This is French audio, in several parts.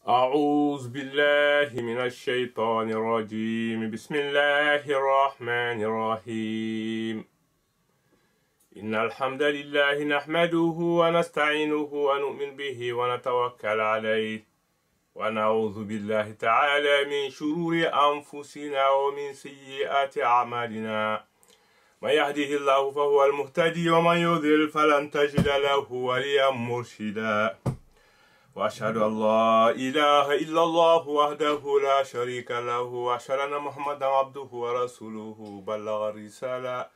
أعوذ بالله من الشيطان الرجيم بسم الله الرحمن الرحيم إن الحمد لله نحمده ونستعينه ونؤمن به ونتوكل عليه ونعوذ بالله تعالى من شرور أنفسنا ومن سيئات أعمالنا من يهده الله فهو المهتدي ومن يضلل فلن تجد له وليا مرشدا وأشهد أن لا إله إلا الله وحده لا شريك له وأشهد أن محمدا عبده ورسوله بلغ الرسالة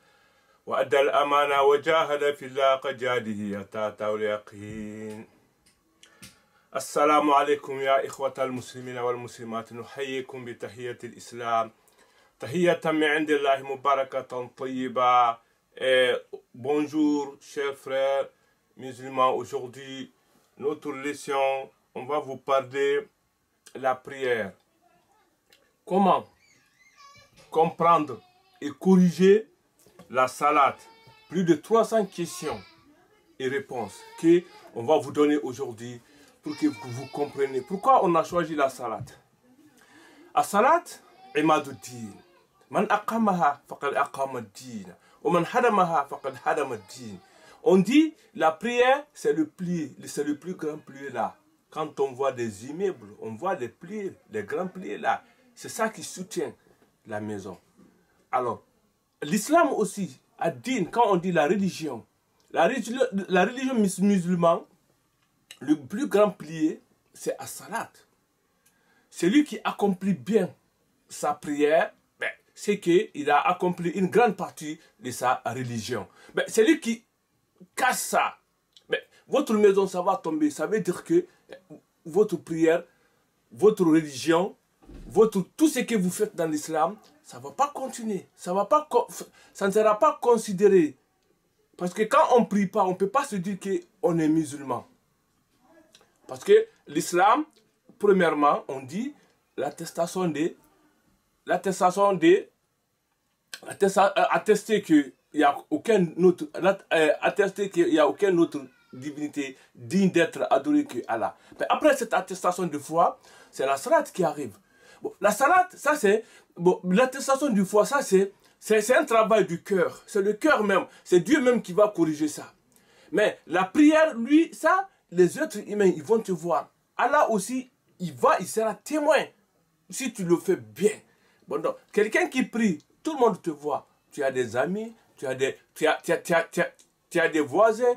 وأدى الأمانة وجاهد في الله جهاده حتى أتاه اليقين. السلام عليكم يا إخوة المسلمين والمسلمات، نحييكم بتحية الإسلام تحية من عند الله مباركة طيبة. Bonjour chers frères musulmans, aujourd'hui notre leçon, on va vous parler de la prière. Comment comprendre et corriger la salade. Plus de 300 questions et réponses qu'on va vous donner aujourd'hui pour que vous compreniez pourquoi on a choisi la salade. La salade, imaduddin. Man aqamaha faqad aqama ad-din. Wa man hadamaha faqad hadama ad-din. On dit la prière, c'est le plus grand pilier là. Quand on voit des immeubles, on voit les piliers, les grands piliers là. C'est ça qui soutient la maison. Alors, l'islam aussi, ad-din, quand on dit la religion musulmane, le plus grand pilier, c'est as-salat. Celui qui accomplit bien sa prière, c'est qu'il a accompli une grande partie de sa religion. Celui qui casse ça, votre maison, ça va tomber. Ça veut dire que votre prière, votre religion, tout ce que vous faites dans l'islam, ça ne va pas continuer. Ça ne sera pas considéré. Parce que quand on ne prie pas, on ne peut pas se dire qu'on est musulman. Parce que l'islam, premièrement, on dit attester qu'il n'y a aucune autre divinité digne d'être adorée que Allah. Mais après cette attestation de foi, c'est la salat qui arrive. Bon, la salat, ça c'est... l'attestation de foi, ça c'est un travail du cœur. C'est le cœur même. C'est Dieu même qui va corriger ça. Mais la prière, lui, ça, les êtres humains, ils vont te voir. Allah aussi, il sera témoin si tu le fais bien. Bon, donc, quelqu'un qui prie, tout le monde te voit. Tu as des amis, tu as des voisins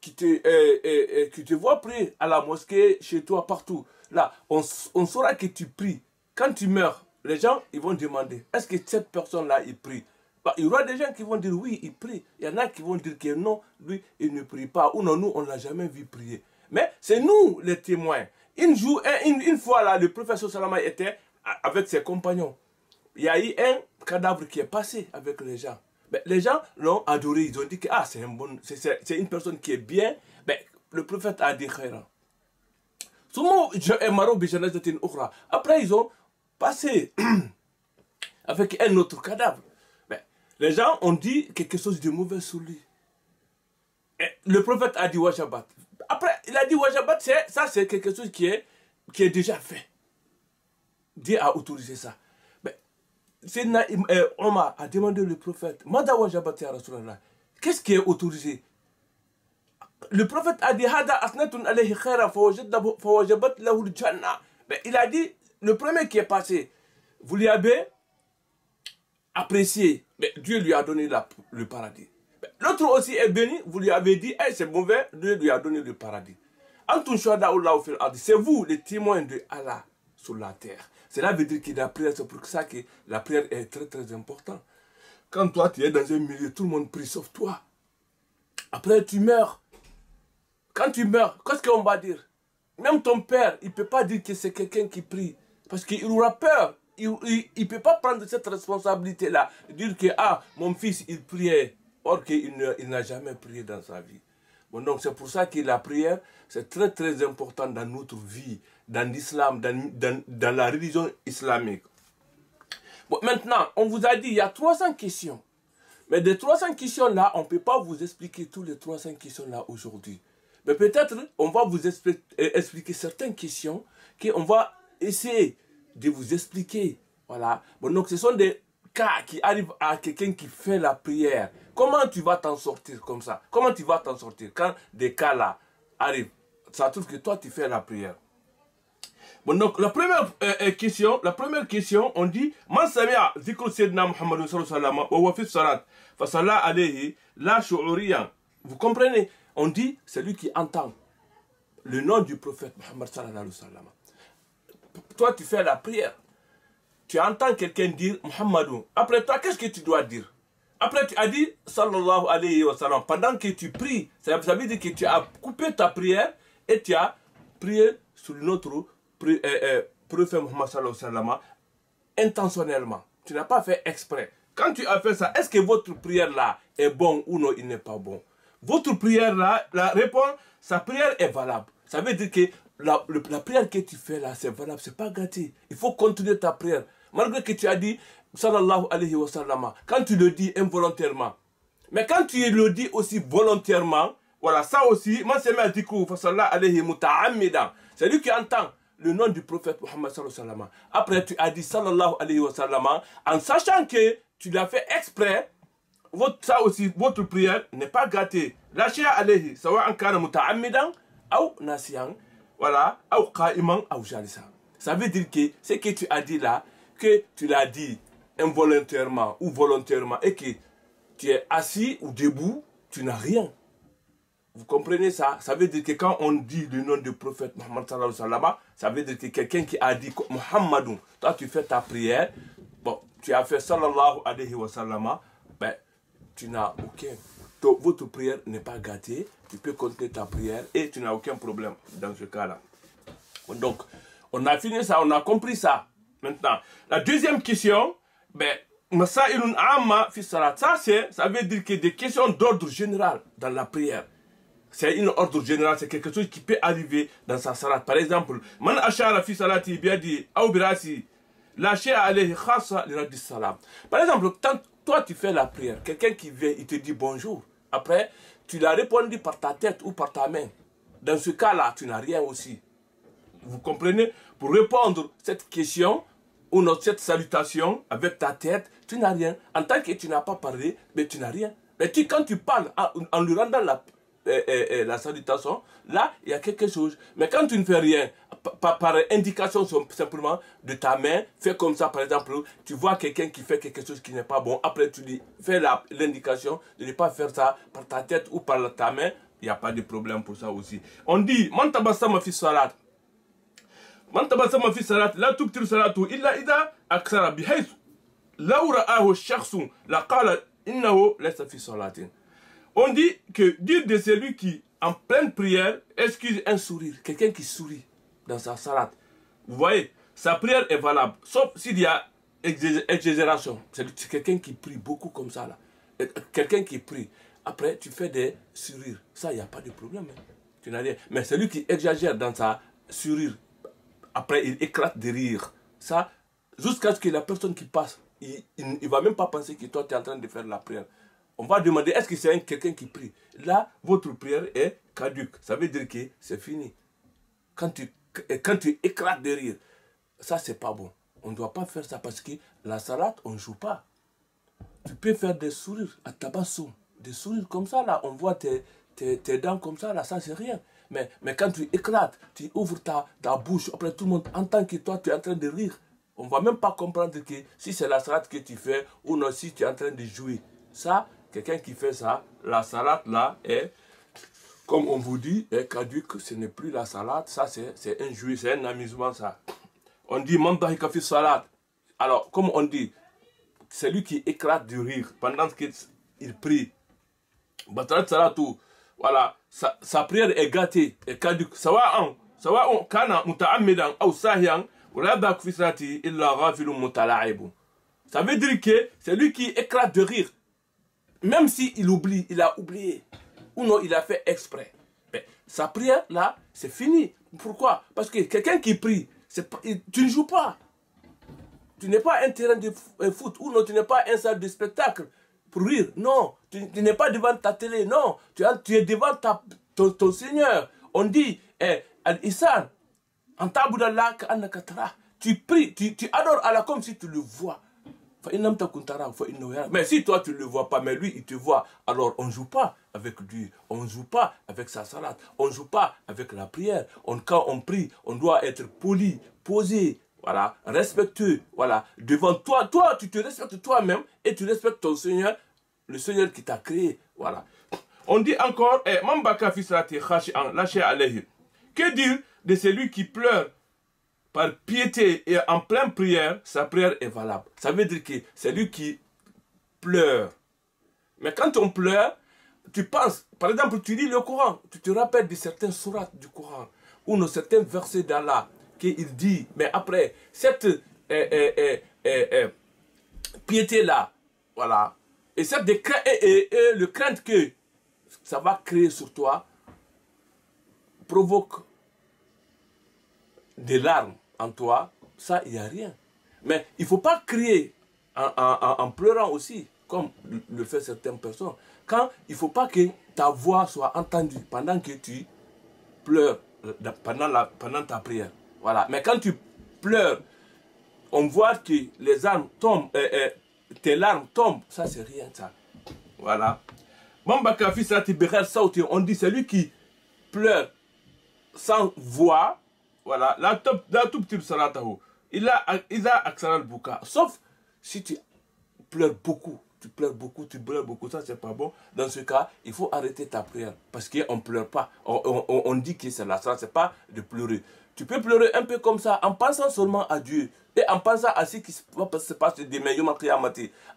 qui te voient prier à la mosquée, chez toi, partout. Là, on saura que tu pries. Quand tu meurs, les gens ils vont demander, est-ce que cette personne-là, il prie? Il y aura des gens qui vont dire oui, il prie. Il y en a qui vont dire que non, lui, il ne prie pas. Ou non, nous, on ne l'a jamais vu prier. Mais c'est nous les témoins. Une fois, là, le professeur Salama était avec ses compagnons. Il y a eu un cadavre qui est passé avec les gens. Les gens l'ont adoré. Ils ont dit que c'est une personne qui est bien. Le prophète a dit khayran. Après, ils ont passé avec un autre cadavre. Les gens ont dit quelque chose de mauvais sur lui. Et le prophète a dit wajabat. Après, il a dit wajabat, ça c'est quelque chose qui est déjà fait. Dieu a autorisé ça. Omar a demandé au prophète, Mada wajabat ya Rasulallah, qu'est-ce qui est autorisé? Le prophète a dit, Hada asnatun alayhi khaira fawajabat lahu al-jannah. Il a dit, le premier qui est passé, vous lui avez apprécié, Dieu lui a donné le paradis. L'autre aussi est béni, vous lui avez dit, hey, c'est mauvais, Dieu lui a donné le paradis. C'est vous les témoins de Allah sur la terre. Cela veut dire que la prière, c'est pour ça que la prière est très très importante. Quand toi tu es dans un milieu, tout le monde prie sauf toi. Après tu meurs. Quand tu meurs, qu'est-ce qu'on va dire? Même ton père, il ne peut pas dire que c'est quelqu'un qui prie. Parce qu'il aura peur. Il ne peut pas prendre cette responsabilité-là. Dire que mon fils, il priait. Or qu'il n'a jamais prié dans sa vie. Bon, donc c'est pour ça que la prière, c'est très très important dans notre vie, dans l'islam, dans la religion islamique. Bon, maintenant, on vous a dit, il y a 300 questions. Mais des 300 questions-là, on ne peut pas vous expliquer toutes les 300 questions-là aujourd'hui. Mais peut-être, on va vous expliquer certaines questions qu'on va essayer de vous expliquer. Voilà. Bon, donc, ce sont des cas qui arrivent à quelqu'un qui fait la prière. Comment tu vas t'en sortir comme ça? Comment tu vas t'en sortir quand des cas là arrivent? Ça trouve que toi, tu fais la prière. Bon, donc, la première question, on dit, Man sami'a zikr sayyidina Muhammad sallallahu alayhi wa sallam, wa huwa fi salat, fa salla alayhi, la shu'uriyan. Vous comprenez? On dit, celui qui entend le nom du prophète Muhammad sallallahu alayhi wa sallam. Toi, tu fais la prière. Tu entends quelqu'un dire Muhammadou. Après toi, qu'est-ce que tu dois dire? Après, tu as dit sallallahu alayhi wa sallam. Pendant que tu pries, ça veut dire que tu as coupé ta prière et tu as prié sur notre prophète Muhammad sallallahu alayhi wa sallam intentionnellement. Tu n'as pas fait exprès. Quand tu as fait ça, est-ce que votre prière là est bonne ou non, il n'est pas bon? Votre prière là, la réponse, sa prière est valable. Ça veut dire que la prière que tu fais là, c'est valable, c'est pas gâté. Il faut continuer ta prière. Malgré que tu as dit sallallahu alayhi wa sallam, quand tu le dis involontairement. Mais quand tu le dis aussi volontairement, voilà, ça aussi, c'est lui qui entend le nom du prophète Muhammad sallallahu alayhi wa sallam. Après, tu as dit sallallahu alayhi wa sallam, en sachant que tu l'as fait exprès, ça aussi, votre prière n'est pas gâtée. Lâchez alayhi, sawa ankana muta'ammidan, ou nasiyan, voilà, ou qa'iman, ou jalisa. Ça veut dire que ce que tu as dit là, que tu l'as dit involontairement ou volontairement, et que tu es assis ou debout, tu n'as rien. Vous comprenez ça? Ça veut dire que quand on dit le nom du prophète Muhammad sallallahu alayhi wa sallam, ça veut dire que quelqu'un qui a dit Muhammadou, toi tu fais ta prière, bon, tu as fait sallallahu alayhi wa sallam, ben, tu n'as aucun. Votre prière n'est pas gâtée, tu peux continuer ta prière et tu n'as aucun problème dans ce cas-là. Donc, on a fini ça, on a compris ça. Maintenant, la deuxième question, ben, ça veut dire que des questions d'ordre général dans la prière. C'est une ordre général, c'est quelque chose qui peut arriver dans sa salat. Par exemple, man ashara fi salati biadi aw birasi la shay'a alayhi khassa li raddi salam. Par exemple, quand toi tu fais la prière, quelqu'un qui vient, il te dit bonjour. Après, tu l'as répondu par ta tête ou par ta main. Dans ce cas-là, tu n'as rien aussi. Vous comprenez? Pour répondre à cette question ou cette salutation avec ta tête, tu n'as rien. En tant que tu n'as pas parlé, mais tu n'as rien. Mais quand tu parles en lui rendant la salutation, là, il y a quelque chose. Mais quand tu ne fais rien, par indication simplement de ta main, fais comme ça, par exemple, tu vois quelqu'un qui fait quelque chose qui n'est pas bon, après tu lui fais l'indication de ne pas faire ça par ta tête ou par ta main, il n'y a pas de problème pour ça aussi. On dit, man tabassama fi salat. Man tabassama fi salat, la tubtir salatu illa idha aksara bihaythu law ra'ahu ash-shakhsu la qala innahu laysa fi salatin. On dit que dire de celui qui, en pleine prière, excuse un sourire, quelqu'un qui sourit dans sa salat. Vous voyez, sa prière est valable, sauf s'il y a exagération. C'est quelqu'un qui prie beaucoup comme ça, là. Quelqu'un qui prie. Après, tu fais des sourires. Ça, il n'y a pas de problème. Hein. Tu n'as rien. Mais celui qui exagère dans sa sourire, après, il éclate de rire. Ça, jusqu'à ce que la personne qui passe, il ne va même pas penser que toi, tu es en train de faire la prière. On va demander, est-ce que c'est quelqu'un qui prie? Là, votre prière est caduque. Ça veut dire que c'est fini. Quand tu éclates de rire, ça, c'est pas bon. On ne doit pas faire ça parce que la salade, on ne joue pas. Tu peux faire des sourires à tabassum. Des sourires comme ça, là, on voit tes dents comme ça, là, ça, c'est rien. Mais quand tu éclates, tu ouvres ta bouche, après tout le monde entend que toi, tu es en train de rire. On ne va même pas comprendre que si c'est la salade que tu fais ou non, si tu es en train de jouer. Ça, quelqu'un qui fait ça, la salade là est, comme on vous dit, est caduque, ce n'est plus la salade, ça c'est un jouet, c'est un amusement ça. On dit mandahi kafi salade. Alors, comme on dit, c'est lui qui éclate du rire pendant qu'il prie. Batarat salatu, voilà, sa prière est gâtée, est caduque. Sawa'an kana muta'ammidan aw sahiyan, wala bak fi salati illa ghafilun mutala'ibun. Ça veut dire que c'est lui qui éclate de rire. Même s'il oublie, il a oublié. Ou non, il a fait exprès. Mais sa prière, là, c'est fini. Pourquoi? Parce que quelqu'un qui prie, tu ne joues pas. Tu n'es pas un terrain de foot. Ou non, tu n'es pas un salle de spectacle pour rire. Non, tu n'es pas devant ta télé. Non, tu es devant ton Seigneur. On dit, Al-Isan, Tu pries, tu adores Allah comme si tu le vois. Mais si toi tu ne le vois pas, mais lui il te voit, alors on ne joue pas avec lui, on ne joue pas avec sa salade, on ne joue pas avec la prière. Quand on prie, on doit être poli, posé, voilà, respectueux, voilà. Devant toi, tu te respectes toi-même et tu respectes ton Seigneur, le Seigneur qui t'a créé, voilà. On dit encore, que dire de celui qui pleure par piété et en pleine prière, sa prière est valable. Ça veut dire que c'est lui qui pleure. Mais quand on pleure, tu penses, par exemple, tu lis le Coran, tu te rappelles de certains sourates du Coran, ou de certains versets d'Allah, qu'il dit, mais après, cette piété-là, voilà, et cette le crainte que ça va créer sur toi, provoque des larmes en toi, ça, il n'y a rien. Mais il ne faut pas crier en pleurant aussi, comme le fait certaines personnes. Quand il ne faut pas que ta voix soit entendue pendant que tu pleures, pendant ta prière. Voilà. Mais quand tu pleures, on voit que les larmes tombent, tes larmes tombent, ça c'est rien ça. Voilà. On dit celui qui pleure sans voix, voilà, sauf si tu pleures beaucoup, ça c'est pas bon. Dans ce cas, il faut arrêter ta prière parce qu'on ne pleure pas. On dit que c'est la salat, c'est pas de pleurer. Tu peux pleurer un peu comme ça en pensant seulement à Dieu et en pensant à ce qui se passe demain,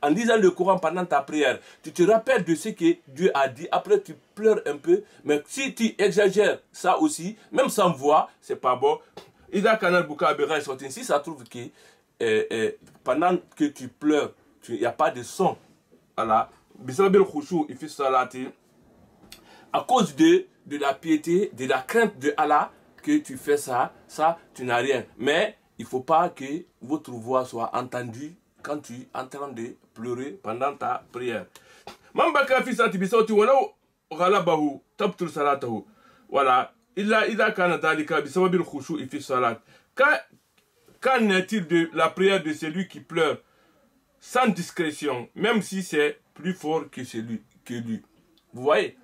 en disant le Coran pendant ta prière. Tu te rappelles de ce que Dieu a dit, après tu pleures un peu, mais si tu exagères ça aussi, même sans voix, c'est pas bon. Si ça trouve que pendant que tu pleures, il n'y a pas de son, voilà, à cause de la piété, de la crainte de Allah, que tu fais ça, tu n'as rien. Mais il ne faut pas que votre voix soit entendue quand tu es en train de pleurer pendant ta prière. Voilà. Qu'en est-il de la prière de celui qui pleure sans discrétion, même si c'est plus fort que lui? Vous voyez,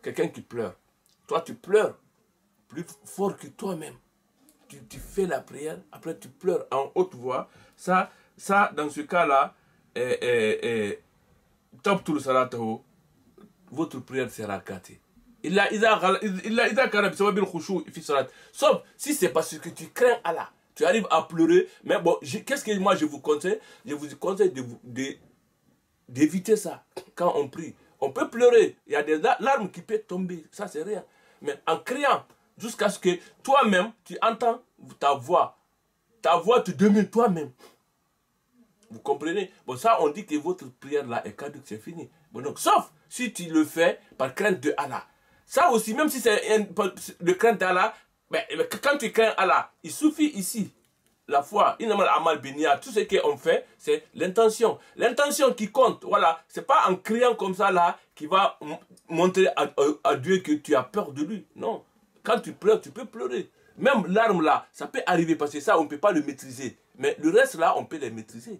quelqu'un qui pleure, toi tu pleures plus fort que toi-même. Tu fais la prière, après tu pleures en haute voix. Ça dans ce cas-là, votre prière sera gâtée. Sauf si c'est parce que tu crains Allah. Tu arrives à pleurer, mais bon, qu'est-ce que moi je vous conseille? Je vous conseille d'éviter ça quand on prie. On peut pleurer, il y a des larmes qui peuvent tomber, ça c'est rien. Mais en criant, jusqu'à ce que toi-même, tu entends ta voix te domine toi-même. Vous comprenez? Bon, ça, on dit que votre prière là est caduque, c'est fini. Bon, donc, sauf si tu le fais par crainte de Allah. Ça aussi, même si c'est le crainte d'Allah, mais quand tu crains Allah, il suffit ici, la foi, tout ce qu'on fait, c'est l'intention. L'intention qui compte, voilà. C'est pas en criant comme ça là, qui va montrer à Dieu que tu as peur de lui. Non. Quand tu pleures, tu peux pleurer. Même l'arme là, ça peut arriver parce que ça, on ne peut pas le maîtriser. Mais le reste là, on peut les maîtriser.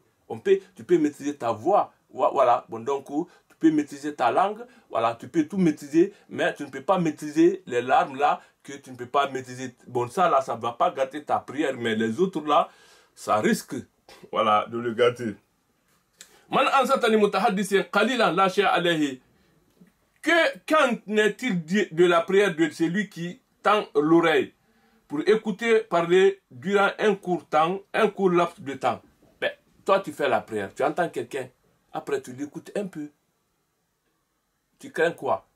Tu peux maîtriser ta voix. Voilà. Bon, donc, tu peux maîtriser ta langue. Voilà. Tu peux tout maîtriser. Mais tu ne peux pas maîtriser les larmes là que tu ne peux pas maîtriser. Bon, ça là, ça ne va pas gâter ta prière. Mais les autres là, ça risque, voilà, de le gâter. Man ansatani mutahaddisin qalilan la shay'a alayhi. Qu'en est-il de la prière de celui qui tend l'oreille pour écouter parler durant un court laps de temps? Ben, toi, tu fais la prière, tu entends quelqu'un, après tu l'écoutes un peu. Tu crains quoi?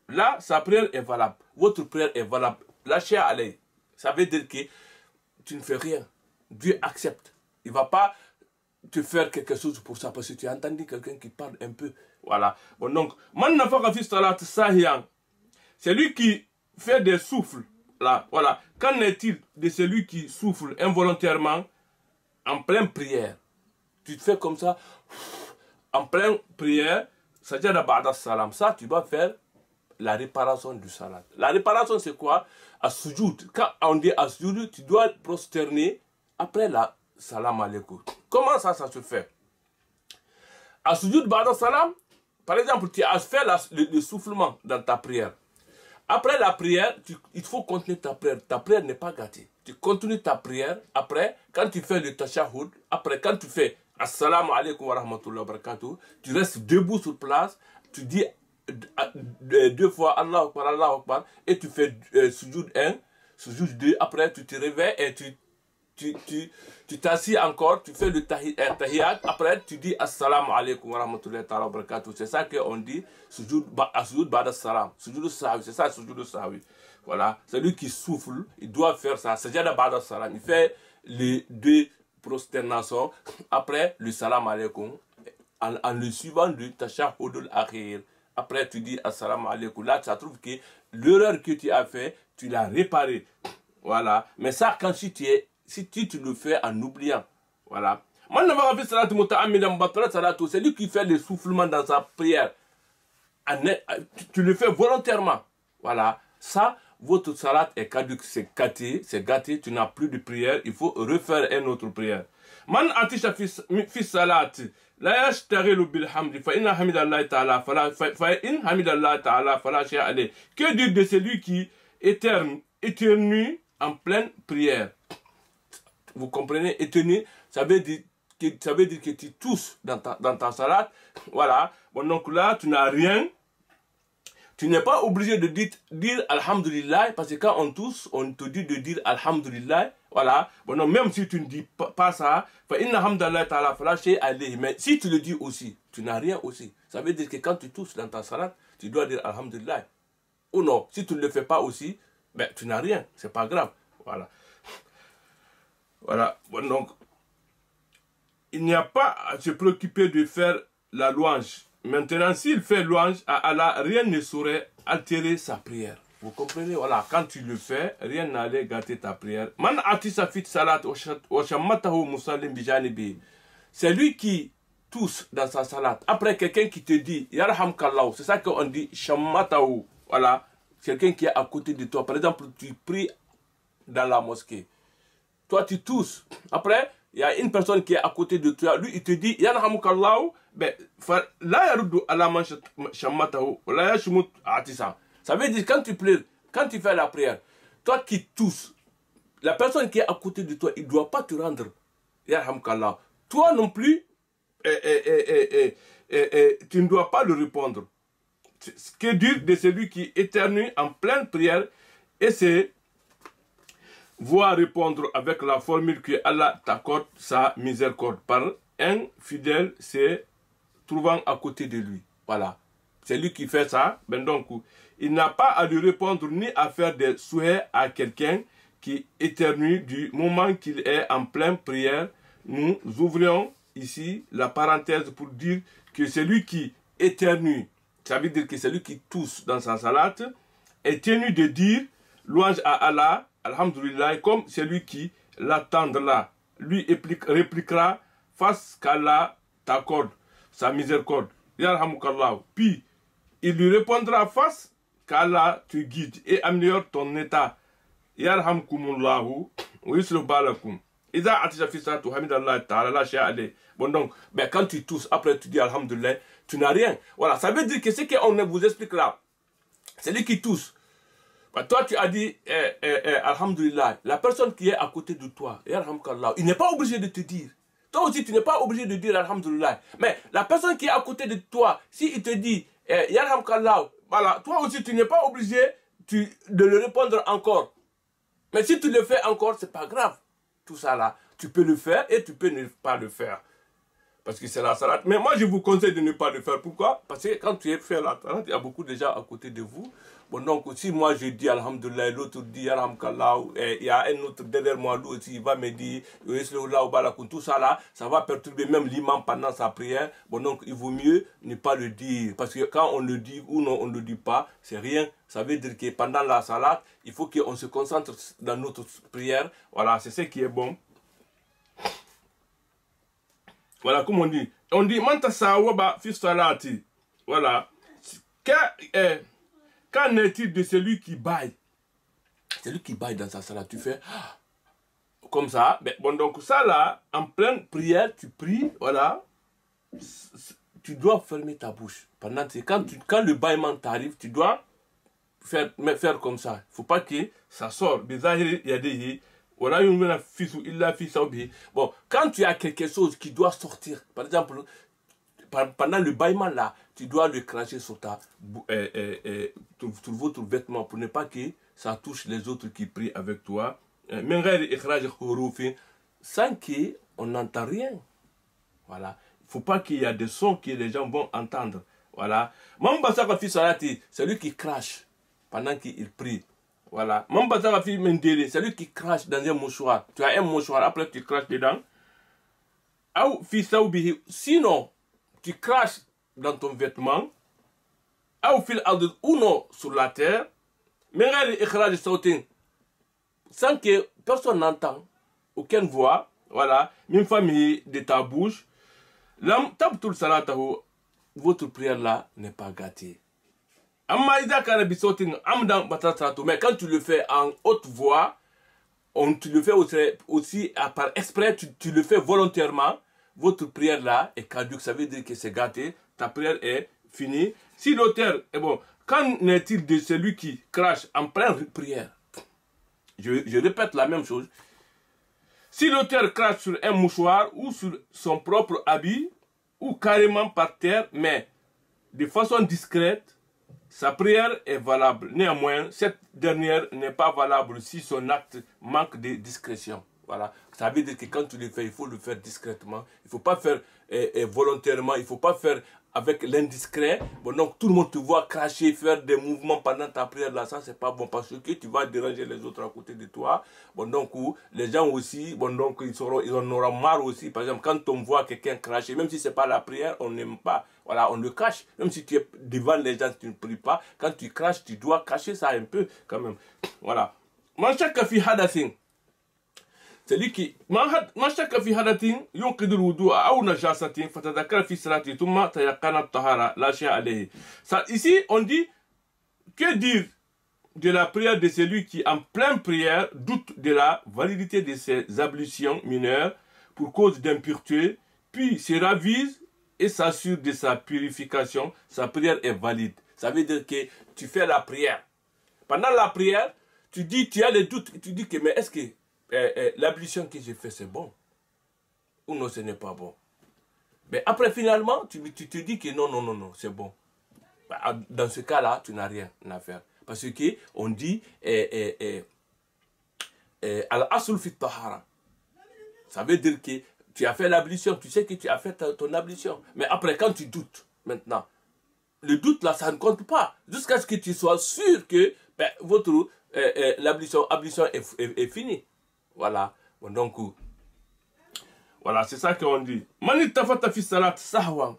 Là, sa prière est valable. Votre prière est valable. Lâchez à l'aise. Ça veut dire que tu ne fais rien. Dieu accepte. Il ne va pas te faire quelque chose pour ça parce que tu as entendu quelqu'un qui parle un peu. Voilà. Bon, donc, c'est lui qui fait des souffles. Là, voilà. Qu'en est-il de celui qui souffle involontairement en pleine prière? Tu te fais comme ça, en pleine prière, ça, tu dois faire la réparation du salat. La réparation, c'est quoi? As-sujoud. Quand on dit as-sujoud, tu dois prosterner après la salam alaikum. Comment ça se fait? As-sujoud ba'da salam, par exemple, tu as fait le soufflement dans ta prière. Après la prière, il faut continuer ta prière. Ta prière n'est pas gâtée. Tu continues ta prière. Après, quand tu fais le tashahhud, après, quand tu fais assalamu alaikum wa rahmatullahi wa barakatuh, tu restes debout sur place, tu dis 2 fois Allah Akbar, et tu fais sujoud 1, sujoud 2, après tu te réveilles et tu t'assis encore, tu fais le tahiyat, après tu dis assalamu alaikum wa rahmatullahi wa barakatuh. C'est ça qu'on dit sujoud ba'da salam, sujoud sahwi, c'est ça sujoud sahwi. Voilà, celui qui souffle, il doit faire ça, c'est déjà ba'da salam, il fait les 2 prosternations, après le salam alaikum, en le suivant du tashahhud al-akhir. Après, tu dis assalamu alaikum. Là, tu trouves que l'erreur que tu as fait, tu l'as réparée. Voilà. Mais ça, quand si tu le fais en oubliant. Voilà. C'est lui qui fait le soufflement dans sa prière. Tu le fais volontairement. Voilà. Ça, votre salat est caduque. C'est gâté. Tu n'as plus de prière. Il faut refaire une autre prière. Man atisha fi salati. La yashtaghilu bilhamdi fa inna hamidallahi ta'ala fala shay'a alayhi. Que dire de celui qui éternue en pleine prière? Vous comprenez? Éternue, ça veut dire que tu tousses dans ta salade. Voilà. Bon, donc là, tu n'as rien. Tu n'es pas obligé de dire Alhamdulillah, parce que quand on tousse, on te dit de dire Alhamdulillah. Voilà. Bon, non, même si tu ne dis pas ça, mais si tu le dis aussi, tu n'as rien aussi. Ça veut dire que quand tu tousses dans ta salade, tu dois dire Alhamdulillah. Ou non, si tu ne le fais pas aussi, ben, tu n'as rien. C'est pas grave. Voilà. Voilà. Bon, donc, il n'y a pas à se préoccuper de faire la louange. Maintenant, s'il fait louange à Allah, rien ne saurait altérer sa prière. Vous comprenez? Voilà, quand tu le fais, rien n'allait gâter ta prière. Man atisa fit salat wa shammatahu musallim bijanibi. C'est lui qui tousse dans sa salat. Après, quelqu'un qui te dit yarhamkallahu, c'est ça qu'on dit shammatahu. Voilà, quelqu'un qui est à côté de toi. Par exemple, tu pries dans la mosquée. Toi, tu tousses. Après, il y a une personne qui est à côté de toi. Lui, il te dit yarhamkallahu. Ben, la yaruddu ala man shammatahu la yashmut atisa. Ça veut dire quand tu fais la prière, toi qui tousses, la personne qui est à côté de toi, il ne doit pas te rendre. Yarhamkallah. Toi non plus, tu ne dois pas le répondre. Ce que dire de celui qui éternue en pleine prière et c'est voir répondre avec la formule que Allah t'accorde sa miséricorde par un fidèle, c'est trouvant à côté de lui. Voilà. C'est lui qui fait ça. Ben donc, il n'a pas à lui répondre ni à faire des souhaits à quelqu'un qui éternue du moment qu'il est en pleine prière. Nous ouvrions ici la parenthèse pour dire que celui qui éternue, ça veut dire que celui qui tousse dans sa salate, est tenu de dire louange à Allah, alhamdulillah, comme celui qui l'attendra, lui répliquera face qu'Allah t'accorde sa miséricorde. Yarhamukallah. Puis, il lui répondra face qu'Allah te guide et améliore ton état. Yarhamkumullahu wa yusrif balakum. Iza atisha fi salatu hamidallah ta'ala la shay'a alayhi. Bon donc, ben, quand tu tousses, après tu dis alhamdulillah, tu n'as rien. Voilà, ça veut dire que ce qu'on vous explique là, c'est lui qui tousse. Ben, toi tu as dit alhamdulillah. La personne qui est à côté de toi, yarhamkallah, il n'est pas obligé de te dire. Toi aussi, tu n'es pas obligé de dire alhamdulillah. Mais la personne qui est à côté de toi, s'il te dit yarhamkallah, voilà, toi aussi, tu n'es pas obligé de le répondre encore. Mais si tu le fais encore, c'est pas grave. Tout ça là, tu peux le faire et tu peux ne pas le faire. Parce que c'est la salade. Mais moi, je vous conseille de ne pas le faire. Pourquoi? Parce que quand tu es fait la salade, il y a beaucoup de gens à côté de vous. Bon, donc, si moi je dis alhamdulillah, l'autre dit alhamdulillah, il y a un autre derrière moi, lui aussi, il va me dire, tout ça là, ça va perturber même l'imam pendant sa prière. Bon, donc, il vaut mieux ne pas le dire. Parce que quand on le dit ou non, on ne le dit pas, c'est rien. Ça veut dire que pendant la salade, il faut qu'on se concentre dans notre prière. Voilà, c'est ce qui est bon. Voilà, comme on dit manta sawaba fi salati. Voilà. Quand qu'en est-il de celui qui baille? Celui qui baille dans sa salle, tu fais comme ça. Mais bon, donc ça là, en pleine prière, tu pries, voilà. Tu dois fermer ta bouche. Quand le bâillement t'arrive, tu dois faire comme ça. Il ne faut pas que ça sorte. Bon, quand tu as quelque chose qui doit sortir, par exemple, pendant le bâillement là, tu dois le cracher sur votre vêtement pour ne pas que ça touche les autres qui prient avec toi. Sans qu'on n'entend rien. Voilà. Il ne faut pas qu'il y ait des sons que les gens vont entendre. Voilà. C'est lui qui crache pendant qu'il prie. Voilà. C'est lui qui crache dans un mouchoir. Tu as un mouchoir, après tu craches dedans. Sinon, tu craches dans ton vêtement. Ou non, sur la terre. Sans que personne n'entend. Aucune voix. Voilà. Même famille de ta bouche. Votre prière là n'est pas gâtée. Mais quand tu le fais en haute voix, tu le fais aussi par exprès, tu le fais volontairement, votre prière là est caduque, ça veut dire que c'est gâté, ta prière est finie. Si l'auteur est bon, qu'en est-il de celui qui crache en pleine prière? Je répète la même chose. Si l'auteur crache sur un mouchoir ou sur son propre habit, ou carrément par terre, mais de façon discrète, sa prière est valable. Néanmoins, cette dernière n'est pas valable si son acte manque de discrétion. Voilà. Ça veut dire que quand tu le fais, il faut le faire discrètement. Il ne faut pas faire volontairement, il ne faut pas faire avec l'indiscret. Bon, donc tout le monde te voit cracher, faire des mouvements pendant ta prière. Là, ça, c'est pas bon parce que tu vas déranger les autres à côté de toi. Bon, donc, les gens aussi, bon, donc, ils en auront marre aussi. Par exemple, quand on voit quelqu'un cracher, même si ce n'est pas la prière, on n'aime pas. Voilà, on le cache. Même si tu es devant les gens, tu ne pries pas. Quand tu craches, tu dois cacher ça un peu, quand même. Voilà. Manchaka fi hadathin. C'est-à-dire que ici on dit, que dire de la prière de celui qui en pleine prière doute de la validité de ses ablutions mineures pour cause d'impureté, puis se ravise et s'assure de sa purification, sa prière est valide. Ça veut dire que tu fais la prière. Pendant la prière, tu as les doutes, tu dis que mais est-ce que l'ablution que j'ai fait, c'est bon ou non, ce n'est pas bon. Mais après, finalement, tu te dis que non, c'est bon. Dans ce cas-là, tu n'as rien à faire. Parce qu'on dit al-asul fit tahara. Ça veut dire que tu as fait l'ablution, tu sais que tu as fait ton ablution. Mais après, quand tu doutes, maintenant, le doute là, ça ne compte pas. Jusqu'à ce que tu sois sûr que votre l'ablution est finie. Voilà. Bon, donc, voilà, c'est ça qu'on dit.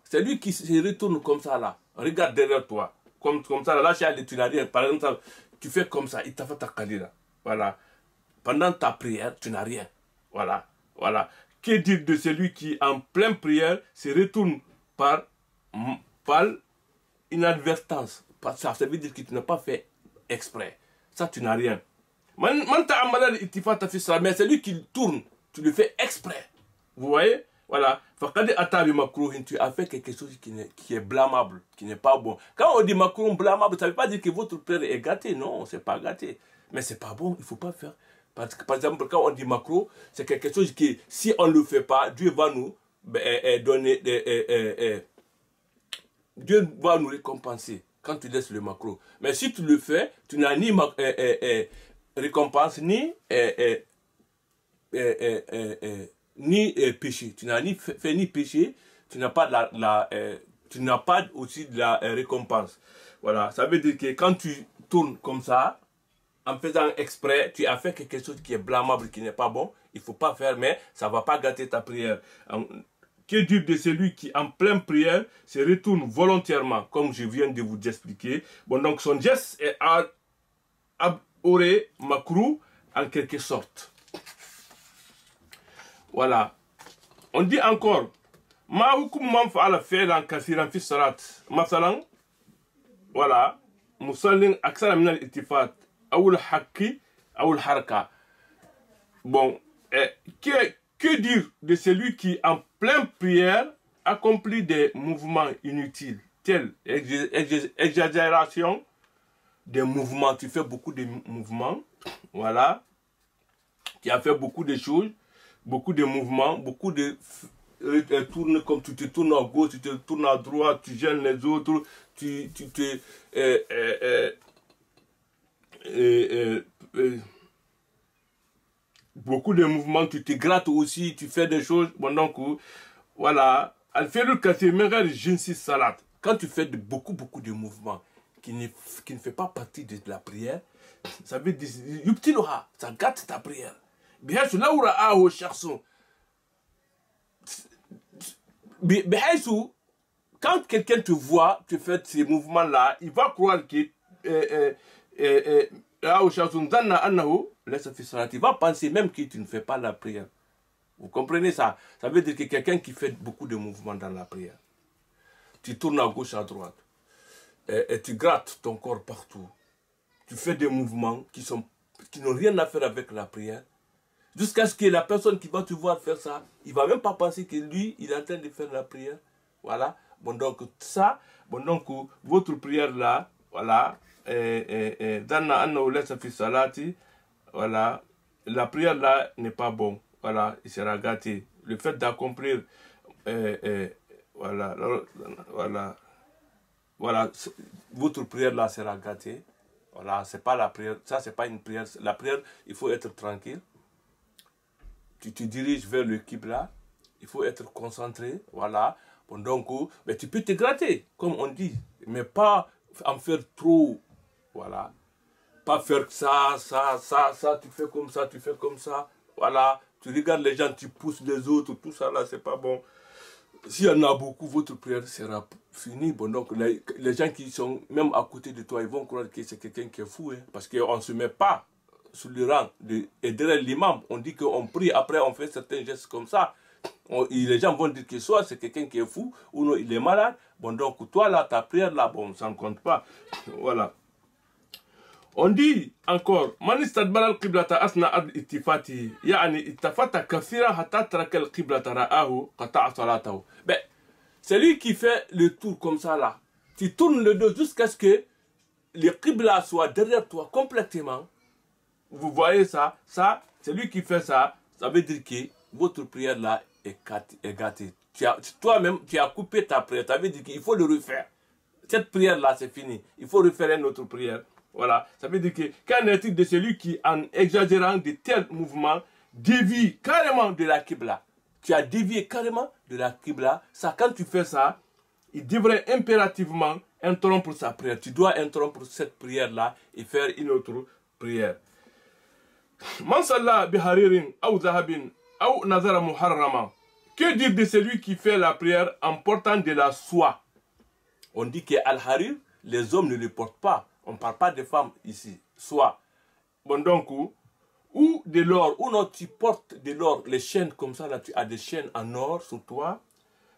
C'est lui qui se retourne comme ça là. Regarde derrière toi. Comme ça, là, tu n'as rien. Par exemple, tu fais comme ça. Il t'a fait ta kalira. Voilà. Pendant ta prière, tu n'as rien. Voilà. Voilà. Que dire de celui qui, en pleine prière, se retourne par inadvertance? Ça veut dire que tu n'as pas fait exprès. Ça, tu n'as rien. Mais c'est lui qui tourne, tu le fais exprès. Vous voyez? Voilà. Tu as fait quelque chose qui est blâmable, qui n'est pas bon. Quand on dit makruh blâmable, ça ne veut pas dire que votre prière est gâtée. Non, c'est pas gâté. Mais c'est pas bon, il ne faut pas faire. Parce que, par exemple, quand on dit makruh, c'est quelque chose qui, si on ne le fait pas, Dieu va nous donner Dieu va nous récompenser quand tu laisses le makruh. Mais si tu le fais, tu n'as ni récompense, ni péché. Tu n'as ni fait ni péché, tu n'as pas tu n'as pas aussi de la récompense. Voilà, ça veut dire que quand tu tournes comme ça, en faisant exprès, tu as fait quelque chose qui est blâmable, qui n'est pas bon. Il ne faut pas faire, mais ça ne va pas gâter ta prière. Que dire de celui qui, en pleine prière, se retourne volontairement, comme je viens de vous expliquer. Bon, donc son geste est aurait makruh en quelque sorte. Voilà. On dit encore, ma hukum man fa'ala fi'lan kathiran fi salat. Masalan, voilà. مصل أكثر من الالتفات أو الحكي أو الحركة. Bon, que dire de celui qui, en pleine prière, accomplit des mouvements inutiles, tels exagération des mouvements. Tu fais beaucoup de mouvements, voilà. Tu as fait beaucoup de choses, beaucoup de mouvements, beaucoup de tournes, comme tu te tournes à gauche, tu te tournes à droite, tu gênes les autres, tu te beaucoup de mouvements, tu te grattes aussi, tu fais des choses. Bon, donc, voilà. Quand tu fais beaucoup de mouvements qui ne fait pas partie de la prière, ça veut dire, ça gâte ta prière. Quand quelqu'un te voit, tu fais ces mouvements-là, il va croire que il va penser même que tu ne fais pas la prière. Vous comprenez ça? Ça veut dire que quelqu'un qui fait beaucoup de mouvements dans la prière, tu tournes à gauche, à droite, et tu grattes ton corps partout. Tu fais des mouvements qui n'ont rien à faire avec la prière, jusqu'à ce que la personne qui va te voir faire ça, il ne va même pas penser que lui, il est en train de faire la prière. Voilà. Bon, donc, ça, bon, donc, votre prière là, voilà, voilà, la prière là n'est pas bon. Voilà, il sera gâté. Le fait d'accomplir, voilà, votre prière là sera gâtée. Voilà, c'est pas la prière, ça c'est pas une prière. La prière, il faut être tranquille. Tu te diriges vers le Qibla, il faut être concentré, voilà. Bon, donc, mais tu peux te gratter, comme on dit, mais pas en faire trop, voilà. Pas faire ça, tu fais comme ça, voilà. Tu regardes les gens, tu pousses les autres, tout ça là, c'est pas bon. S'il y en a beaucoup, votre prière sera finie. Bon, donc, les gens qui sont même à côté de toi, ils vont croire que c'est quelqu'un qui est fou, hein, parce qu'on ne se met pas sur le rang et derrière l'imam. On dit qu'on prie, après on fait certains gestes comme ça. Les gens vont dire que soit c'est quelqu'un qui est fou, ou non, il est malade. Bon, donc, toi là, ta prière là, bon, ça ne compte pas. Voilà. On dit encore, man istadbara al-qiblata asna al-ittifati, yani ittafata kathira hatta taraka al-qiblata ra'ahu qata'a salatahu. Ben, c'est lui qui fait le tour comme ça là. Tu tournes le dos jusqu'à ce que le qibla soit derrière toi complètement. Vous voyez ça? Ça, c'est lui qui fait ça. Ça veut dire que votre prière là est gâtée. Toi-même, tu as coupé ta prière. Ça veut dire qu'il faut le refaire. Cette prière là, c'est fini. Il faut refaire une autre prière. Voilà, ça veut dire que qu'en est-il de celui qui, en exagérant de tels mouvements, dévie carrément de la Qibla? Tu as dévié carrément de la Qibla. Ça, quand tu fais ça, il devrait impérativement interrompre sa prière. Tu dois interrompre cette prière-là et faire une autre prière. Man salla biharirin ou zahabin ou nazara muharrama. Que dire de celui qui fait la prière en portant de la soie? On dit que al-harir, les hommes ne le portent pas. On ne parle pas des femmes ici. Soit, bon donc, ou de l'or, ou non, tu portes de l'or, les chaînes comme ça, là, tu as des chaînes en or sur toi,